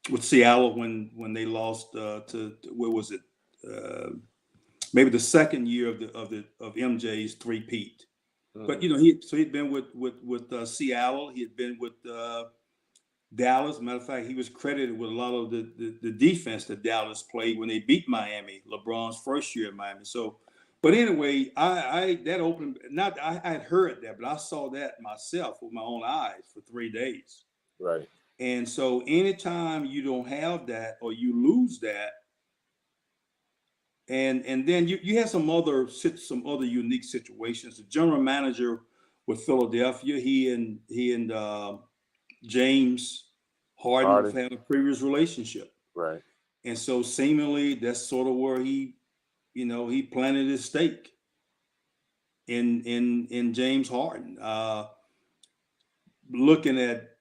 with Seattle when they lost to where was it? Maybe the second year of MJ's three-peat. But he'd been with Seattle. He had been with Dallas. Matter of fact, he was credited with a lot of the defense that Dallas played when they beat Miami, LeBron's first year in Miami. So, but anyway, I that opened. Not I had heard that, but I saw that myself with my own eyes for 3 days. Right. And so, anytime you don't have that or you lose that, and then you have some other unique situations. The general manager with Philadelphia, he and James Harden have had a previous relationship, right? And so seemingly that's sort of where he planted his stake in James Harden. Looking at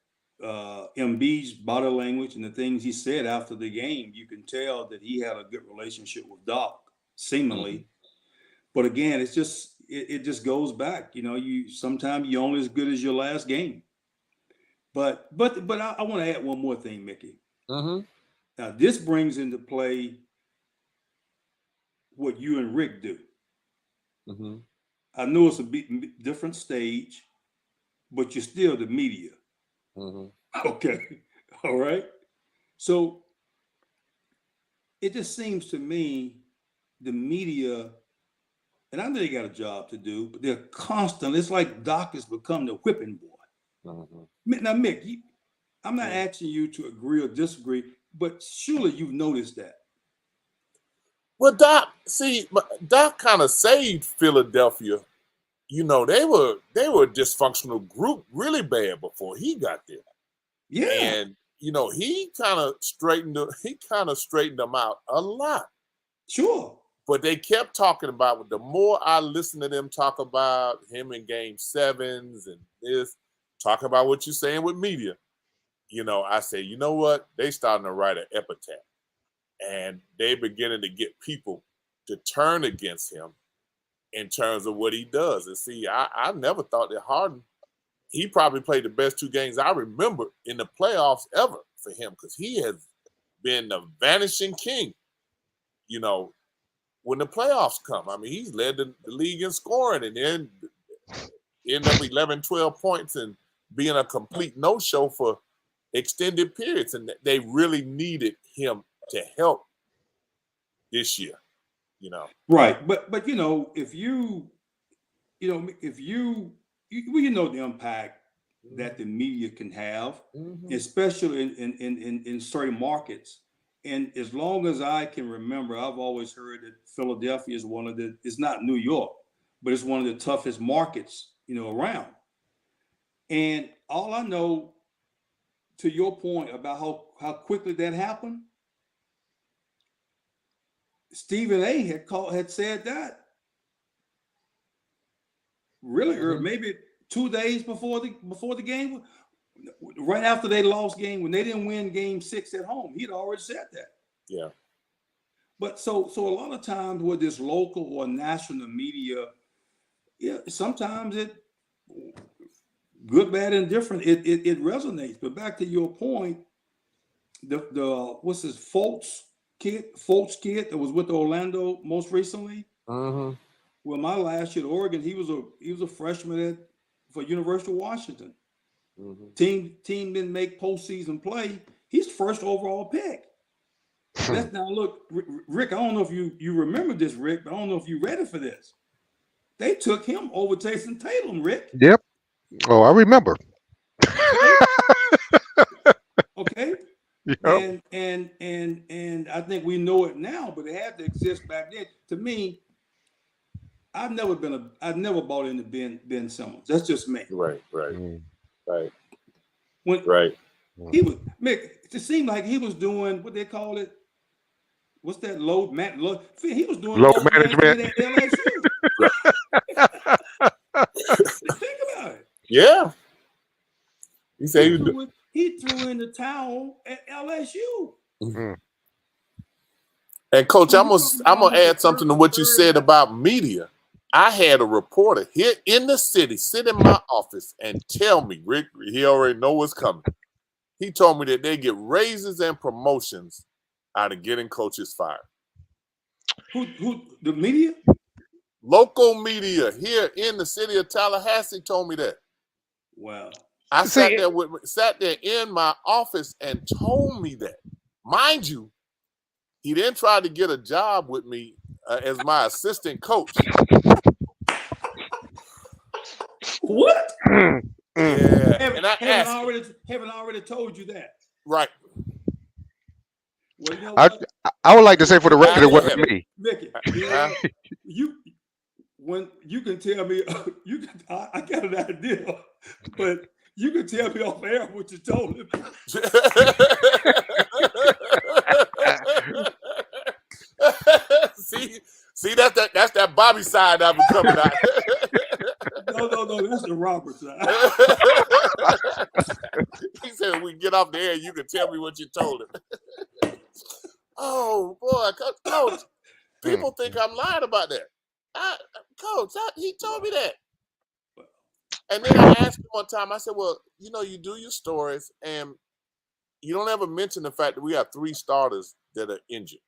Embiid's body language and the things he said after the game, you can tell that he had a good relationship with Doc, seemingly. But again, it just goes back. You sometimes you're only as good as your last game. But I want to add one more thing, Mickey. Now this brings into play what you and Rick do. I know it's a bit different stage, but you're still the media. Okay. All right. So it just seems to me the media, and I know they got a job to do, but they're constant. It's like Doc has become the whipping boy. Now, Mick, I'm not asking you to agree or disagree, but surely you've noticed that. Well, Doc kind of saved Philadelphia. They were a dysfunctional group really bad before he got there. Yeah. And he kind of straightened them out a lot. Sure. But they kept talking about, the more I listen to them talk about him in game 7s and this, talking about what you're saying with media, I say, you know what? They starting to write an epitaph. And they beginning to get people to turn against him in terms of what he does. And see, I never thought that Harden, he probably played the best 2 games I remember in the playoffs ever for him, because he has been the vanishing king, when the playoffs come. I mean, he's led the league in scoring and then end up 11, 12 points and being a complete no-show for extended periods. And they really needed him to help this year, Right. But if you the impact that the media can have, especially in certain markets. And as long as I can remember, I've always heard that Philadelphia is it's not New York, but it's one of the toughest markets, around. And all I know, to your point about how quickly that happened, Stephen A. had said that really early, maybe 2 days before the game, right after they lost game, when they didn't win game 6 at home. He'd already said that. Yeah. But so a lot of times with this local or national media, sometimes it good, bad, and different. It resonates. But back to your point, the what's his Fultz kid that was with Orlando most recently. Well, my last year at Oregon, he was a freshman for University of Washington. Team didn't make postseason play. He's first overall pick. Let's now look, Rick. I don't know if you remember this, Rick, but I don't know if you're ready for this. They took him over Jason Tatum, Rick. Yep. Oh, I remember. Okay. Yep. And I think we know it now, but it had to exist back then. To me, I've never bought into Ben Simmons. That's just me. Right. When right. He was Mick, it seemed like he was doing what they call it. What's that load? He was doing load management at LSU. Think about it. Yeah. He threw in the towel at LSU. And Coach, I'm gonna add something to what you said about media. I had a reporter here in the city sit in my office and tell me, Rick, he already know what's coming. He told me that they get raises and promotions out of getting coaches fired. Who the media? Local media here in the city of Tallahassee told me that. Wow. I See, sat there in my office and told me that. Mind you, he then tried to get a job with me as my assistant coach. What? Yeah, and I haven't asked already told you that. right. Well, you know what? I would like to say for the record, it I wasn't have- me. Mickey, you know what? When you can tell me, I got an idea, but you can tell me off air what you told him. see, that's that Bobby side I've been coming out. No, that's the Robert side. He said, "When we get off the air, you can tell me what you told him." Oh boy, Coach, people think I'm lying about that. Coach, he told me that. And then I asked him one time, I said, well, you know, you do your stories and you don't ever mention the fact that we have 3 starters that are injured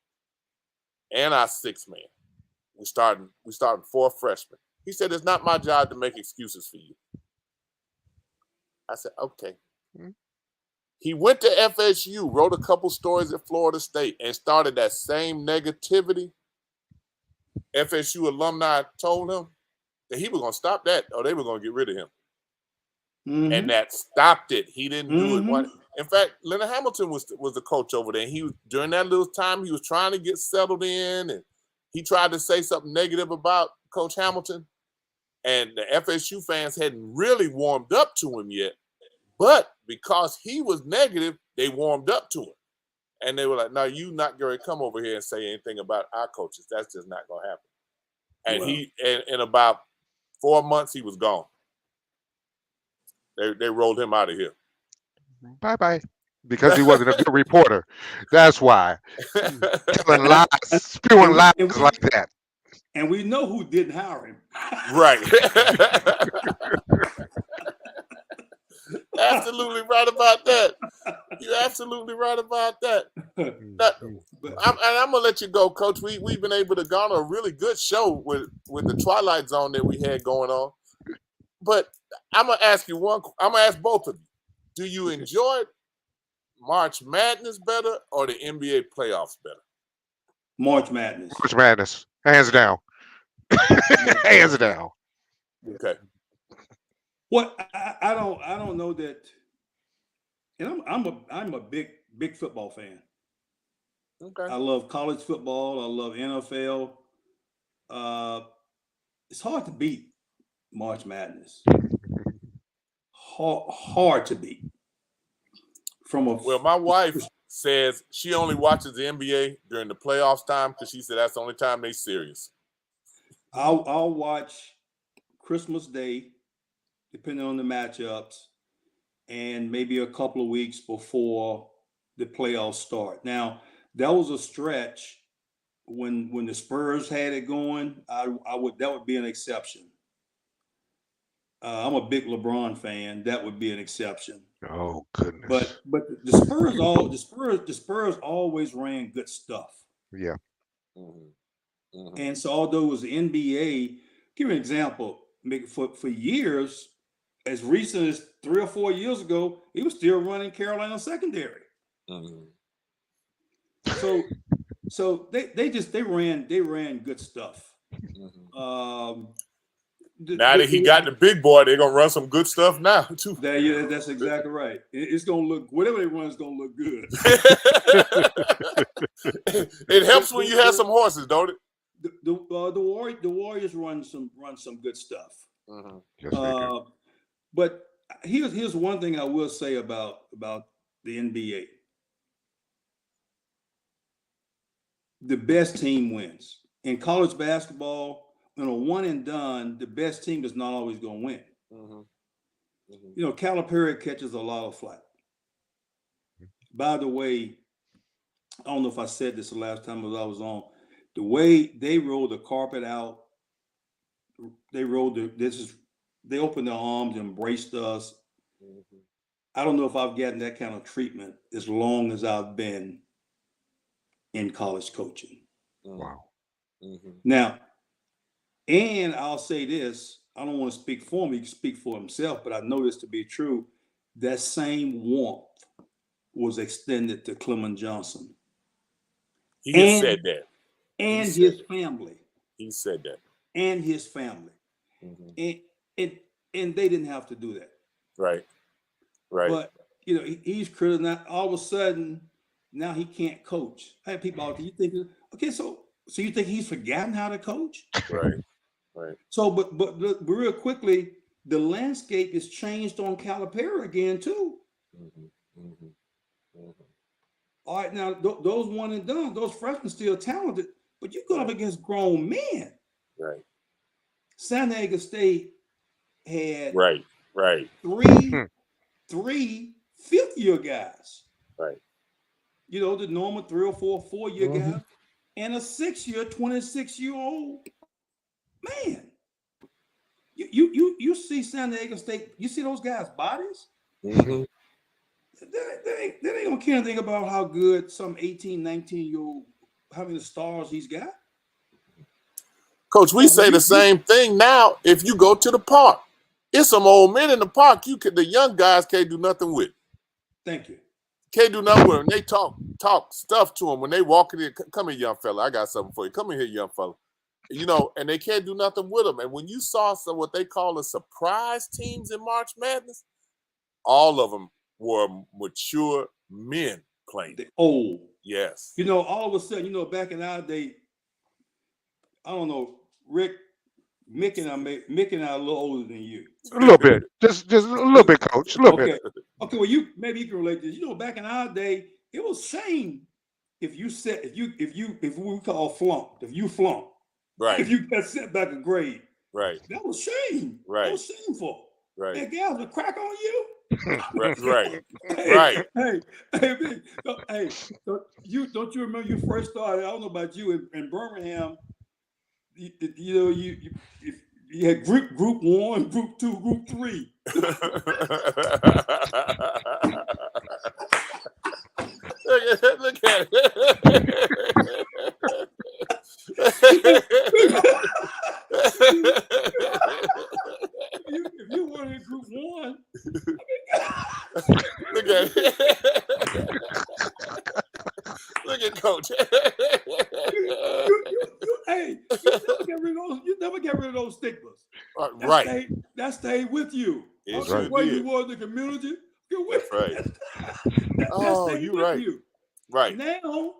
and our 6th man. We starting 4 freshmen. He said, it's not my job to make excuses for you. I said, okay. He went to FSU, wrote a couple stories at Florida State, and started that same negativity. FSU alumni told him that he was going to stop that or they were going to get rid of him. Mm-hmm. And that stopped it. He didn't do it. In fact, Leonard Hamilton was the coach over there. And he was, during that little time, he was trying to get settled in, and he tried to say something negative about Coach Hamilton. And the FSU fans hadn't really warmed up to him yet. But because he was negative, they warmed up to him. And they were like, no, you not going to come over here and say anything about our coaches. That's just not going to happen. And he, in about 4 months, he was gone. They rolled him out of here. Bye-bye. Because he wasn't a good reporter. That's why. Telling lies, spewing lies like that. And we know who didn't hire him. Right. Absolutely right about that. You're absolutely right about that. I'm gonna let you go, Coach. We've been able to garner a really good show with the Twilight Zone that we had going on. But I'm gonna ask you I'm gonna ask both of you. Do you enjoy March Madness better or the NBA playoffs better? March Madness. March Madness. Hands down. Hands down. Okay. What I don't know that, and I'm a big football fan. Okay. I love college football. I love NFL. It's hard to beat March Madness. Hard to beat. Well, my wife says she only watches the NBA during the playoffs time because she said that's the only time they serious. I'll watch Christmas Day, depending on the matchups, and maybe a couple of weeks before the playoffs start. Now, that was a stretch when the Spurs had it going. That would be an exception. I'm a big LeBron fan. That would be an exception. Oh goodness! But the Spurs always ran good stuff. Yeah. Mm-hmm. Mm-hmm. And so, although it was the NBA, give you an example. For years, as recent as 3 or 4 years ago, he was still running Carolina secondary. Mm-hmm. So they ran good stuff. Mm-hmm. Now that he got the big boy, they're gonna run some good stuff now too. Yeah, that's exactly right. It's gonna look, whatever they run is gonna look good. It helps when you have some horses, don't it? The Warriors run some good stuff. Mm-hmm. Yes, but here's one thing I will say about the NBA. The best team wins. In college basketball, in a one and done, the best team is not always going to win. Mm-hmm. Mm-hmm. You know, Calipari catches a lot of flack. By the way, I don't know if I said this the last time I was on. The way they rolled the carpet out, they opened their arms, embraced us. Mm-hmm. I don't know if I've gotten that kind of treatment as long as I've been in college coaching. Wow. Mm-hmm. Now, and I'll say this, I don't want to speak for him, he can speak for himself, but I know this to be true. That same warmth was extended to Clement Johnson. He has said that. And his family. He said that. And his family. Mm-hmm. And they didn't have to do that. Right. Right. But, you know, he's critical. Now, all of a sudden, now he can't coach. I have people out there, you think, okay, so you think he's forgotten how to coach? Right. Right. So, but real quickly, the landscape is changed on Calipari again, too. Mm-hmm. Mm-hmm. Mm-hmm. All right, now, those one and done, those freshmen still talented, but you go up against grown men. Right. San Diego State had right. three fifth-year guys. Right. You know, the normal 3 or 4-year guys, and a 6-year, 26-year-old man. You see San Diego State, you see those guys' bodies? Mm-hmm. They ain't gonna care anything about how good some 18, 19-year-old, how many stars he's got. Coach, we say the same thing now if you go to the park. It's some old men in the park. The young guys can't do nothing with. Thank you. Can't do nothing with them. They talk stuff to them when they walk in. Come here, young fella. I got something for you. Come in here, young fella. You know, and they can't do nothing with them. And when you saw some what they call a surprise teams in March Madness, all of them were mature men playing. They're old. Yes. You know, all of a sudden, you know, back in our day, I don't know, Mick and I are a little older than you. A little bit. Just a little bit, Coach. A little bit. Okay, well, maybe you can relate to this. You know, back in our day, it was shame if we call flunked, if you flunked. Right. If you got sent back a grade. Right. That was shame. Right. That was shameful. Right. That guys would crack on you. Right. Hey, don't you remember you first started? I don't know about you in Birmingham. You had group 1, group 2, group 3. Look at it. If you were in group 1, look at it. Look at Coach. You never get rid of those stigmas. Right. That stayed with you. Right. Where you were in the community, you're with right. that stayed with right. you. Right. Now,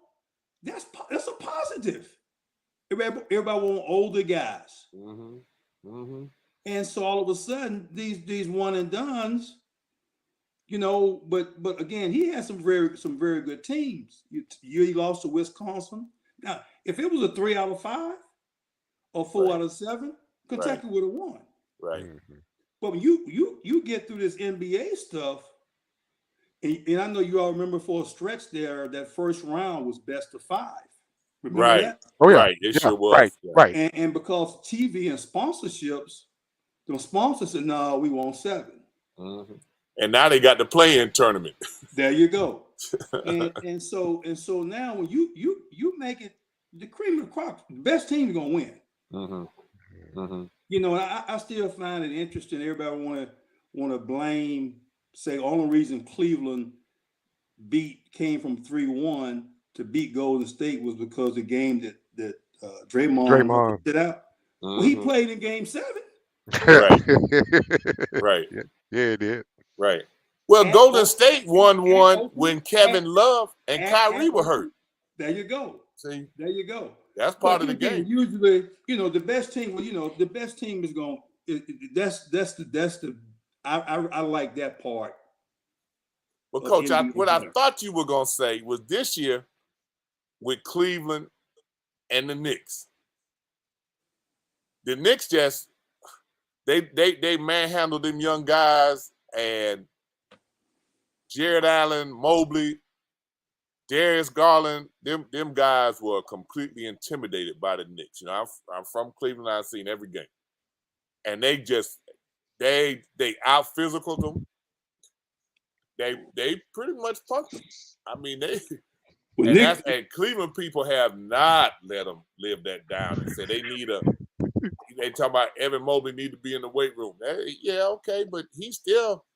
that's a positive. Everybody want older guys. Mm-hmm. Mm-hmm. And so all of a sudden, these one and dones, you know, but again, he had some very good teams. He lost to Wisconsin. Now, if it was a 3 out of 5 or 4 out of 7, Kentucky would have won. Right. Mm-hmm. But when you get through this NBA stuff, and I know you all remember for a stretch there, that first round was best of 5. Remember that? Oh yeah. Right. It sure was. Right. And because TV and sponsorships, the sponsors said, no, we want 7. Mm-hmm. And now they got the play-in tournament. There you go. and so now when you make it the cream of the crop, the best team is gonna win. Mm-hmm. Mm-hmm. You know, I still find it interesting. Everybody want to blame, say, only reason Cleveland came from 3-1 to beat Golden State was because the game that Draymond did out. Mm-hmm. Well, he played in Game 7. Right. Yeah, it did. Right. Well, Golden State won when Kevin Love and Kyrie were hurt. There you go. See? There you go. That's part of the game. Usually, you know, the best team. Well, you know, the best team is going. That's the. I like that part. Well, Coach, what I thought you were gonna say was this year with Cleveland and the Knicks. The Knicks just they manhandled them young guys, and Jared Allen, Mobley, Darius Garland, them guys were completely intimidated by the Knicks. You know, I'm from Cleveland. I've seen every game, and they out-physicaled them. they pretty much punked them. I mean, Well, and Cleveland people have not let them live that down and say they need a. They talk about Evan Mobley need to be in the weight room. Yeah, okay, but he's still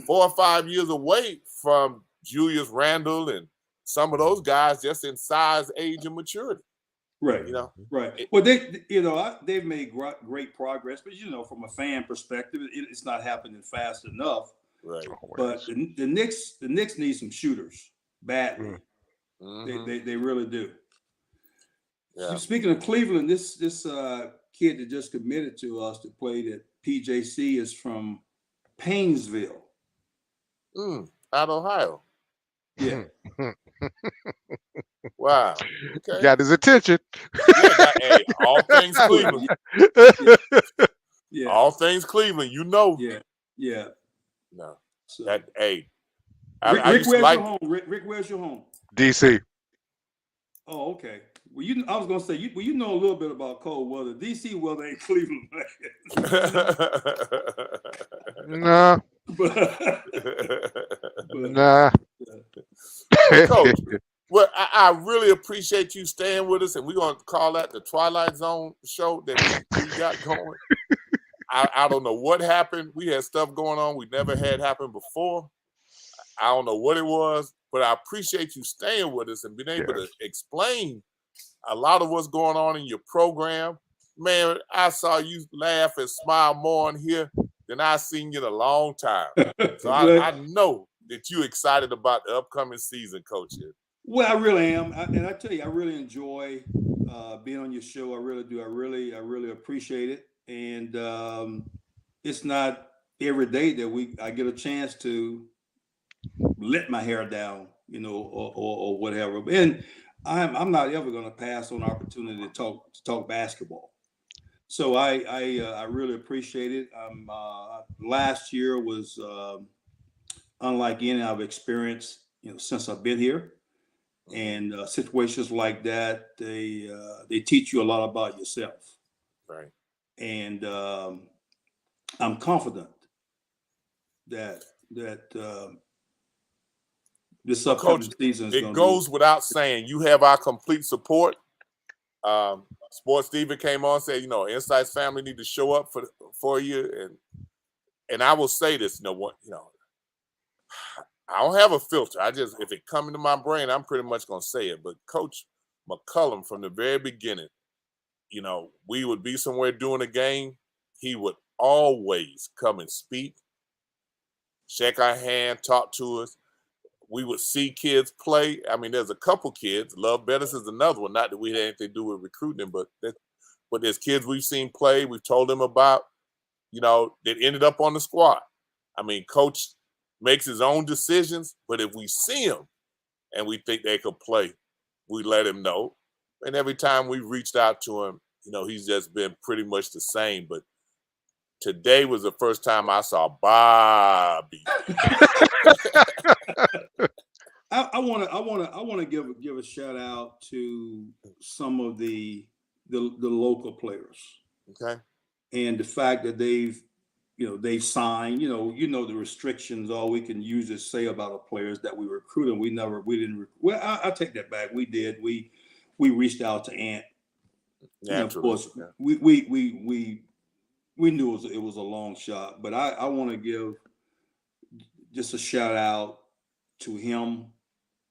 4 or 5 years away from Julius Randle and some of those guys just in size, age, and maturity. Right. You know. Right. Well, they've made great progress, but from a fan perspective, it's not happening fast enough. Right. But the Knicks need some shooters badly. Mm-hmm. They really do. Yeah. Speaking of Cleveland, this kid that just committed to us that played at PJC is from Painesville. Out of Ohio. Yeah. Wow. Okay. Got his attention. Hey, all things Cleveland. Yeah. All things Cleveland, Yeah. Yeah. No. So, Rick, where's your home? Rick, where's your home? DC. Oh, okay. Well, I was gonna say, you know a little bit about cold weather. DC weather ain't Cleveland. Nah. Nah. Coach, well, I really appreciate you staying with us, and we're gonna call that the Twilight Zone show that we got going. I don't know what happened. We had stuff going on we never had happen before. I don't know what it was, but I appreciate you staying with us and being able to explain a lot of what's going on in your program. Man, I saw you laugh and smile more in here than I've seen you in a long time. So I know that you're excited about the upcoming season, Coach. Well, I really am. And I tell you, I really enjoy being on your show. I really do. I really appreciate it. And it's not every day that I get a chance to let my hair down, or whatever. And I'm not ever going to pass on the opportunity to talk basketball. So I really appreciate it. Last year was unlike any I've experienced, since I've been here. And situations like that, they teach you a lot about yourself. Right. And I'm confident that this upcoming season is going to be. It goes without saying, you have our complete support. Sports Steven came on and said, Insight's family need to show up for you. And I will say this, I don't have a filter. If it comes into my brain, I'm pretty much going to say it. But Coach McCullum, from the very beginning, we would be somewhere doing a game. He would always come and speak, shake our hand, talk to us. We would see kids play. I mean, there's a couple kids. Love Bettis is another one. Not that we had anything to do with recruiting, but there's kids we've seen play. We've told them about, that ended up on the squad. I mean, Coach makes his own decisions, but if we see them and we think they could play, we let him know. And every time we reached out to him, he's just been pretty much the same. But today was the first time I saw Bobby. I want to give a shout out to some of the local players. Okay. And the fact that they've signed, the restrictions, all we can use is say about our players that we recruit and we didn't. Well, I take that back. We did. We reached out to Ant. And of course, we knew it was a long shot, but I want to give just a shout out to him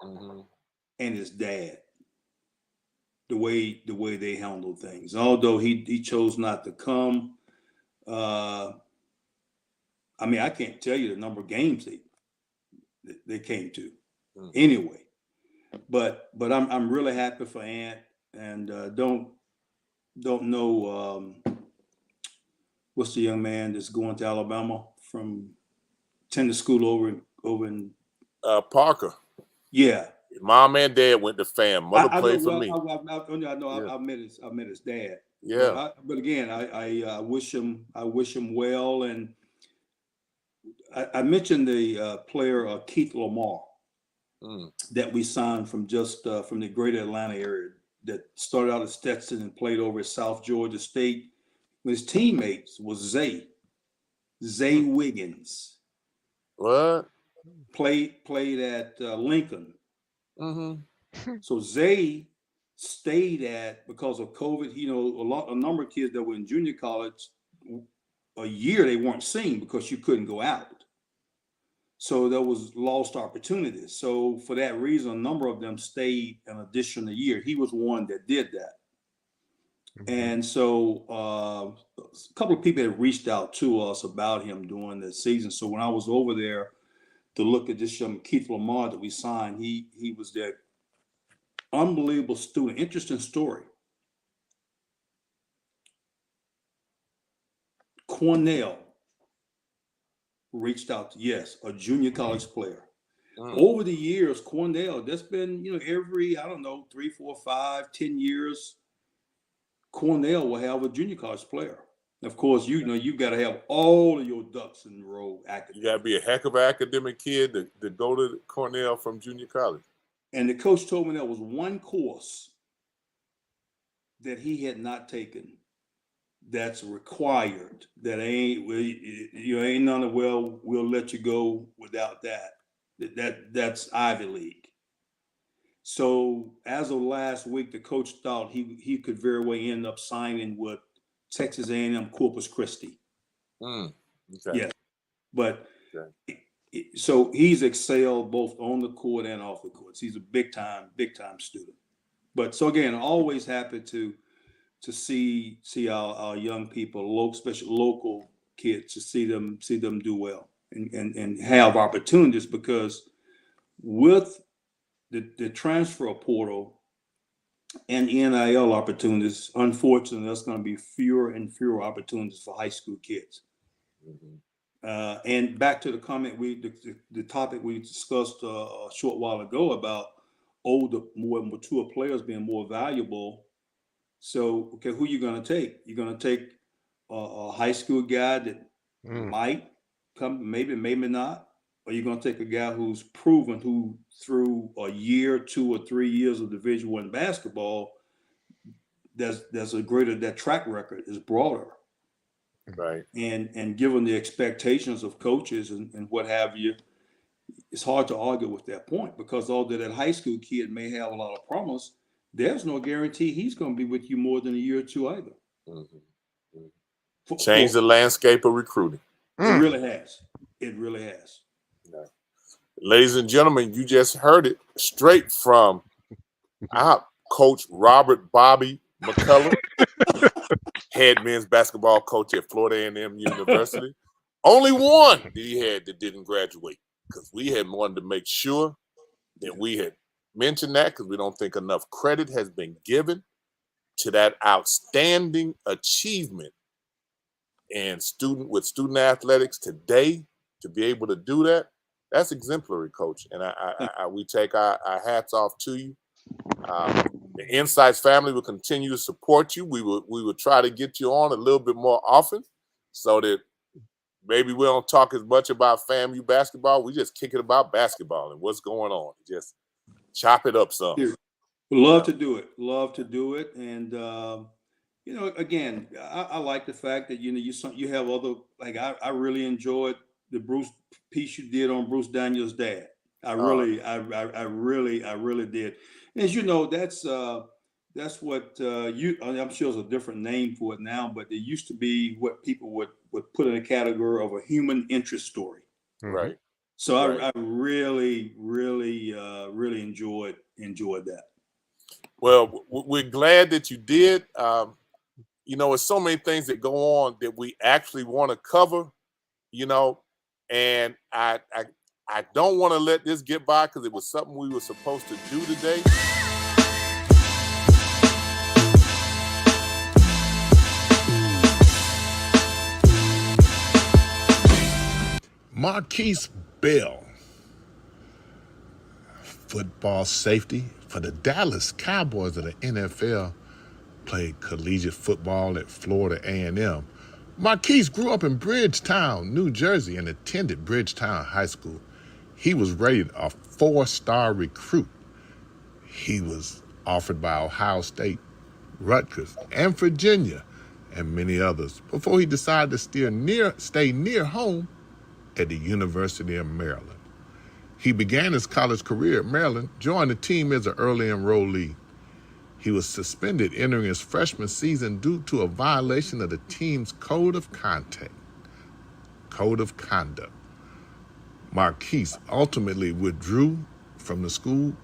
and his dad. The way they handled things, although he chose not to come. I mean, I can't tell you the number of games they came to anyway, but I'm really happy for Ant, and don't know what's the young man that's going to Alabama from attended school over in Parker. Yeah. Mom and dad went to FAM. Mother played for me. I know. I met his dad. Yeah. But again, I wish him well. And I mentioned the player Keith Lamar that we signed from the greater Atlanta area that started out at Stetson and played over at South Georgia State. His teammates was Zay Wiggins. What? played at Lincoln. Mm-hmm. So Zay stayed at, because of COVID, a number of kids that were in junior college, a year they weren't seen because you couldn't go out. So there was lost opportunities. So for that reason, a number of them stayed an additional year. He was one that did that. And so a couple of people had reached out to us about him during the season. So when I was over there to look at this young Keith Lamar that we signed, he was that unbelievable student. Interesting story. Cornell reached out to, yes, a junior college player. Over the years, Cornell, that's been, every, 3, 4, 5, 10 years, Cornell will have a junior college player. Of course, you've got to have all of your ducks in a row. You got to be a heck of an academic kid to go to Cornell from junior college. And the coach told me there was one course that he had not taken that's required, that ain't none of, we'll let you go without that. That's Ivy League. So as of last week, the coach thought he could very well end up signing with Texas A&M Corpus Christi. Okay. Yes, but so he's excelled both on the court and off the courts. He's a big time student. But so again, always happy to see our young people, especially local kids, to see them do well and have opportunities, because with the transfer portal and NIL opportunities, unfortunately, there's going to be fewer and fewer opportunities for high school kids. And back to the comment, the topic we discussed a short while ago about older, more mature players being more valuable. So, okay, who you going to take? You're going to take a high school guy that might come, maybe not. Or you're going to take a guy who's proven, who through a year, 2 or 3 years of Division I basketball, there's a greater, that track record is broader. Right. And given the expectations of coaches and what have you, it's hard to argue with that point, because although that high school kid may have a lot of promise, there's no guarantee he's going to be with you more than a year or two either. Change the landscape of recruiting. It really has. It really has. Ladies and gentlemen, you just heard it straight from our coach, Robert Bobby McCullum, head men's basketball coach at Florida A&M University. Only one that he had that didn't graduate, because we had wanted to make sure that we had mentioned that, because we don't think enough credit has been given to that outstanding achievement in student athletics today. To be able to do that, that's exemplary, Coach. And we take our hats off to you. The Insights family will continue to support you. We will try to get you on a little bit more often, so that maybe we don't talk as much about FAMU basketball. We just kick it about basketball and what's going on. Just chop it up some. Love to do it. And again, I like the fact that you have other, like I really enjoyed the Bruce piece you did on Bruce Daniels' dad. I really did. And as you know, that's what I'm sure there's a different name for it now, but it used to be what people would put in a category of a human interest story. Right. So I really enjoyed that. Well, we're glad that you did. There's so many things that go on that we actually want to cover, and I don't want to let this get by, because it was something we were supposed to do today. Marquise Bell, football safety for the Dallas Cowboys of the NFL, played collegiate football at Florida A&M. Marquise grew up in Bridgetown, New Jersey, and attended Bridgetown High School. He was rated a 4-star recruit. He was offered by Ohio State, Rutgers, and Virginia, and many others, before he decided to stay near home at the University of Maryland. He began his college career at Maryland, joined the team as an early enrollee. He was suspended entering his freshman season due to a violation of the team's code of conduct. Marquise ultimately withdrew from the school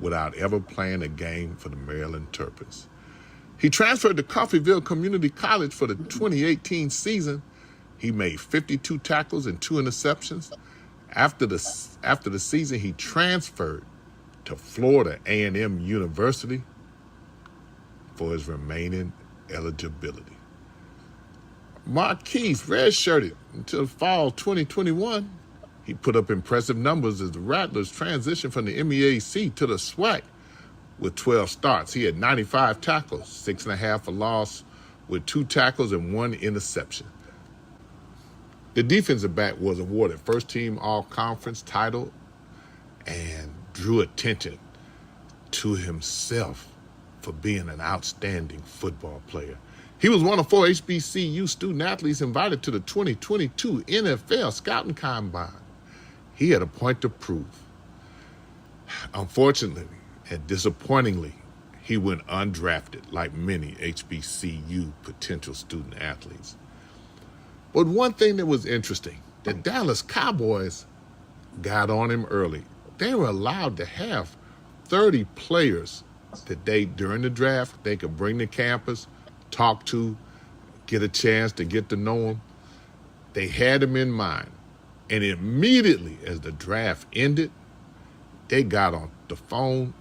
without ever playing a game for the Maryland Terrapins. He transferred to Coffeyville Community College for the 2018 season. He made 52 tackles and 2 interceptions. After the season, he transferred to Florida A&M University for his remaining eligibility. Marquise redshirted until fall 2021. He put up impressive numbers as the Rattlers transitioned from the MEAC to the SWAC with 12 starts. He had 95 tackles, 6.5 for loss, with 2 tackles and 1 interception. The defensive back was awarded first-team all-conference title and drew attention to himself for being an outstanding football player. He was one of 4 HBCU student-athletes invited to the 2022 NFL Scouting Combine. He had a point to prove. Unfortunately and disappointingly, he went undrafted like many HBCU potential student-athletes. But one thing that was interesting, the Dallas Cowboys got on him early. They were allowed to have 30 players that during the draft, they could bring to campus, talk to, get a chance to get to know him. They had him in mind. And immediately as the draft ended, they got on the phone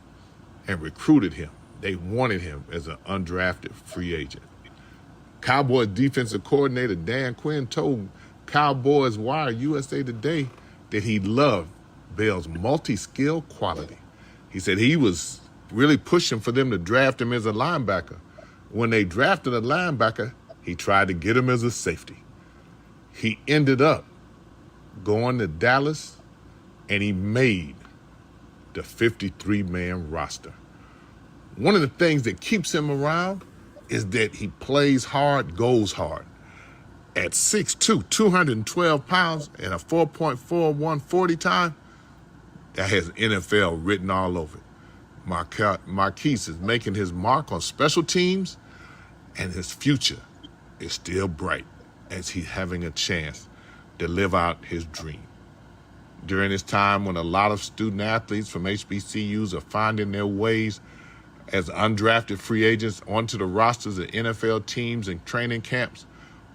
and recruited him. They wanted him as an undrafted free agent. Cowboys defensive coordinator Dan Quinn told Cowboys Wire USA Today that he loved Bell's multi-skill quality. He said he was really pushing for them to draft him as a linebacker. When they drafted a linebacker, he tried to get him as a safety. He ended up going to Dallas, and he made the 53-man roster. One of the things that keeps him around is that he plays hard, goes hard. At 6'2", 212 pounds, and a 4.41 40 time, that has NFL written all over it. Marquise is making his mark on special teams, and his future is still bright as he's having a chance to live out his dream. During this time when a lot of student athletes from HBCUs are finding their ways as undrafted free agents onto the rosters of NFL teams and training camps,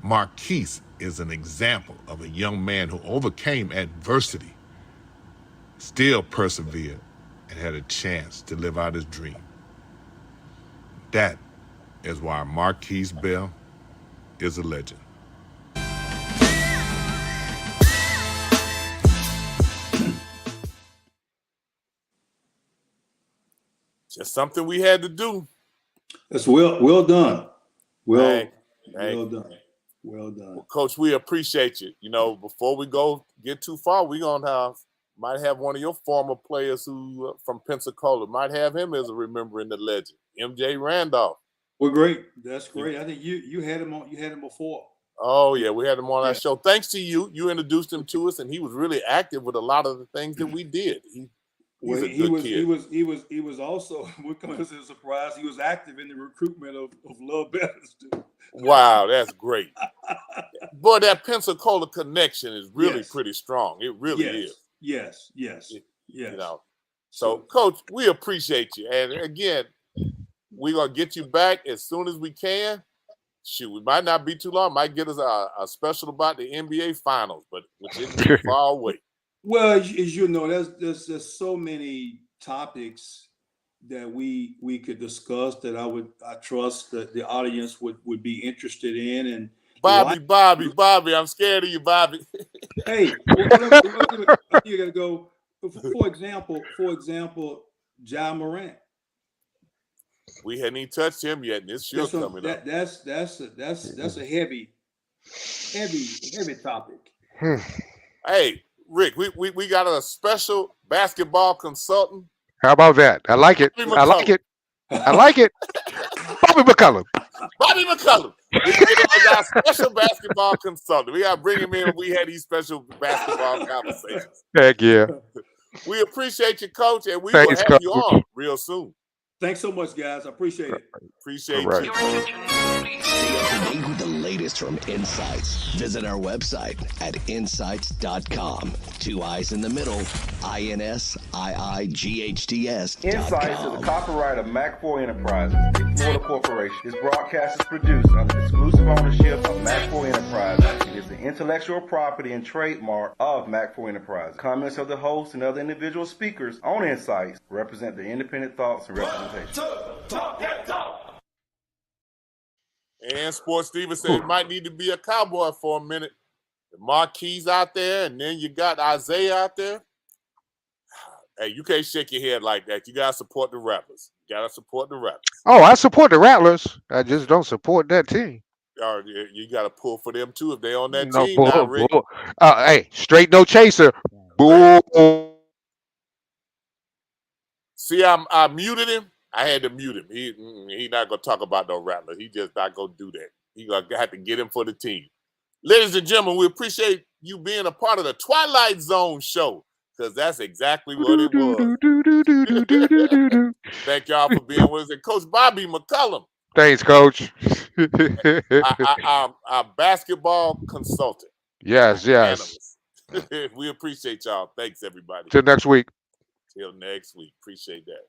Marquise is an example of a young man who overcame adversity, still persevered, and had a chance to live out his dream. That is why Marquise Bell is a legend. Just something we had to do. That's well done. Well done. Well done. Well, Coach, we appreciate you. You know, before we get too far, we might have one of your former players who from Pensacola, might have him as a remembering the legend, MJ Randolph. Well, great. That's great. I think you had him on. You had him before. Oh yeah, we had him on our show. Thanks to you, you introduced him to us, and he was really active with a lot of the things that we did. He's a good kid. He was also, what comes as a surprise, he was active in the recruitment of Love Betters too. Wow, that's great. Boy, that Pensacola connection is really pretty strong. It really is. Yes. You know. So, Coach, we appreciate you. And again, we're gonna get you back as soon as we can. Shoot, we might not be too long. Might get us a special about the NBA Finals, but which isn't far away. Well, as you know, there's so many topics that we could discuss that I trust that the audience would be interested in. And Bobby, I'm scared of you, Bobby. Hey, you gotta go. For example, Ja Morant. We hadn't even touched him yet, and this show coming up. That's a heavy topic. Hey, Rick, we got a special basketball consultant. How about that? I like it. I like it. Bobby McCullum. Bobby McCullum. We got a special basketball consultant. We got to bring him in when we had these special basketball conversations. Heck yeah. We appreciate you, Coach, and we will Thanks, have you Coach. on real soon. Thanks so much, guys. I appreciate it. Appreciate All right. you. Stay up to date with the latest from Insights. Visit our website at insights.com. 2 I's in the middle, INSIIGHTS.com. Insights is a copyright of Mac4 Enterprises, a Florida corporation. This broadcast is produced under the exclusive ownership of Mac4 Enterprises. It is the intellectual property and trademark of Mac4 Enterprises. Comments of the host and other individual speakers on Insights represent their independent thoughts and representation. And Sports Steven said it might need to be a Cowboy for a minute. The Marquise out there, and then you got Isaiah out there. Hey, you can't shake your head like that. You gotta support the Rattlers. You gotta support the Rattlers. Oh, I support the Rattlers. I just don't support that team. Or you gotta pull for them too if they on that No team bull, now, Rick. bull. Hey, straight no chaser. Bull. See, I muted him. I had to mute him. He not gonna talk about no Rattlers. He just not gonna do that. He gonna have to get him for the team. Ladies and gentlemen, we appreciate you being a part of the Twilight Zone show, because that's exactly what it was. Thank y'all for being with us. And Coach Bobby McCullum, Thanks, Coach. our basketball consultant. Yes. Analyst. We appreciate y'all. Thanks, everybody. Till next week. Till next week. Appreciate that.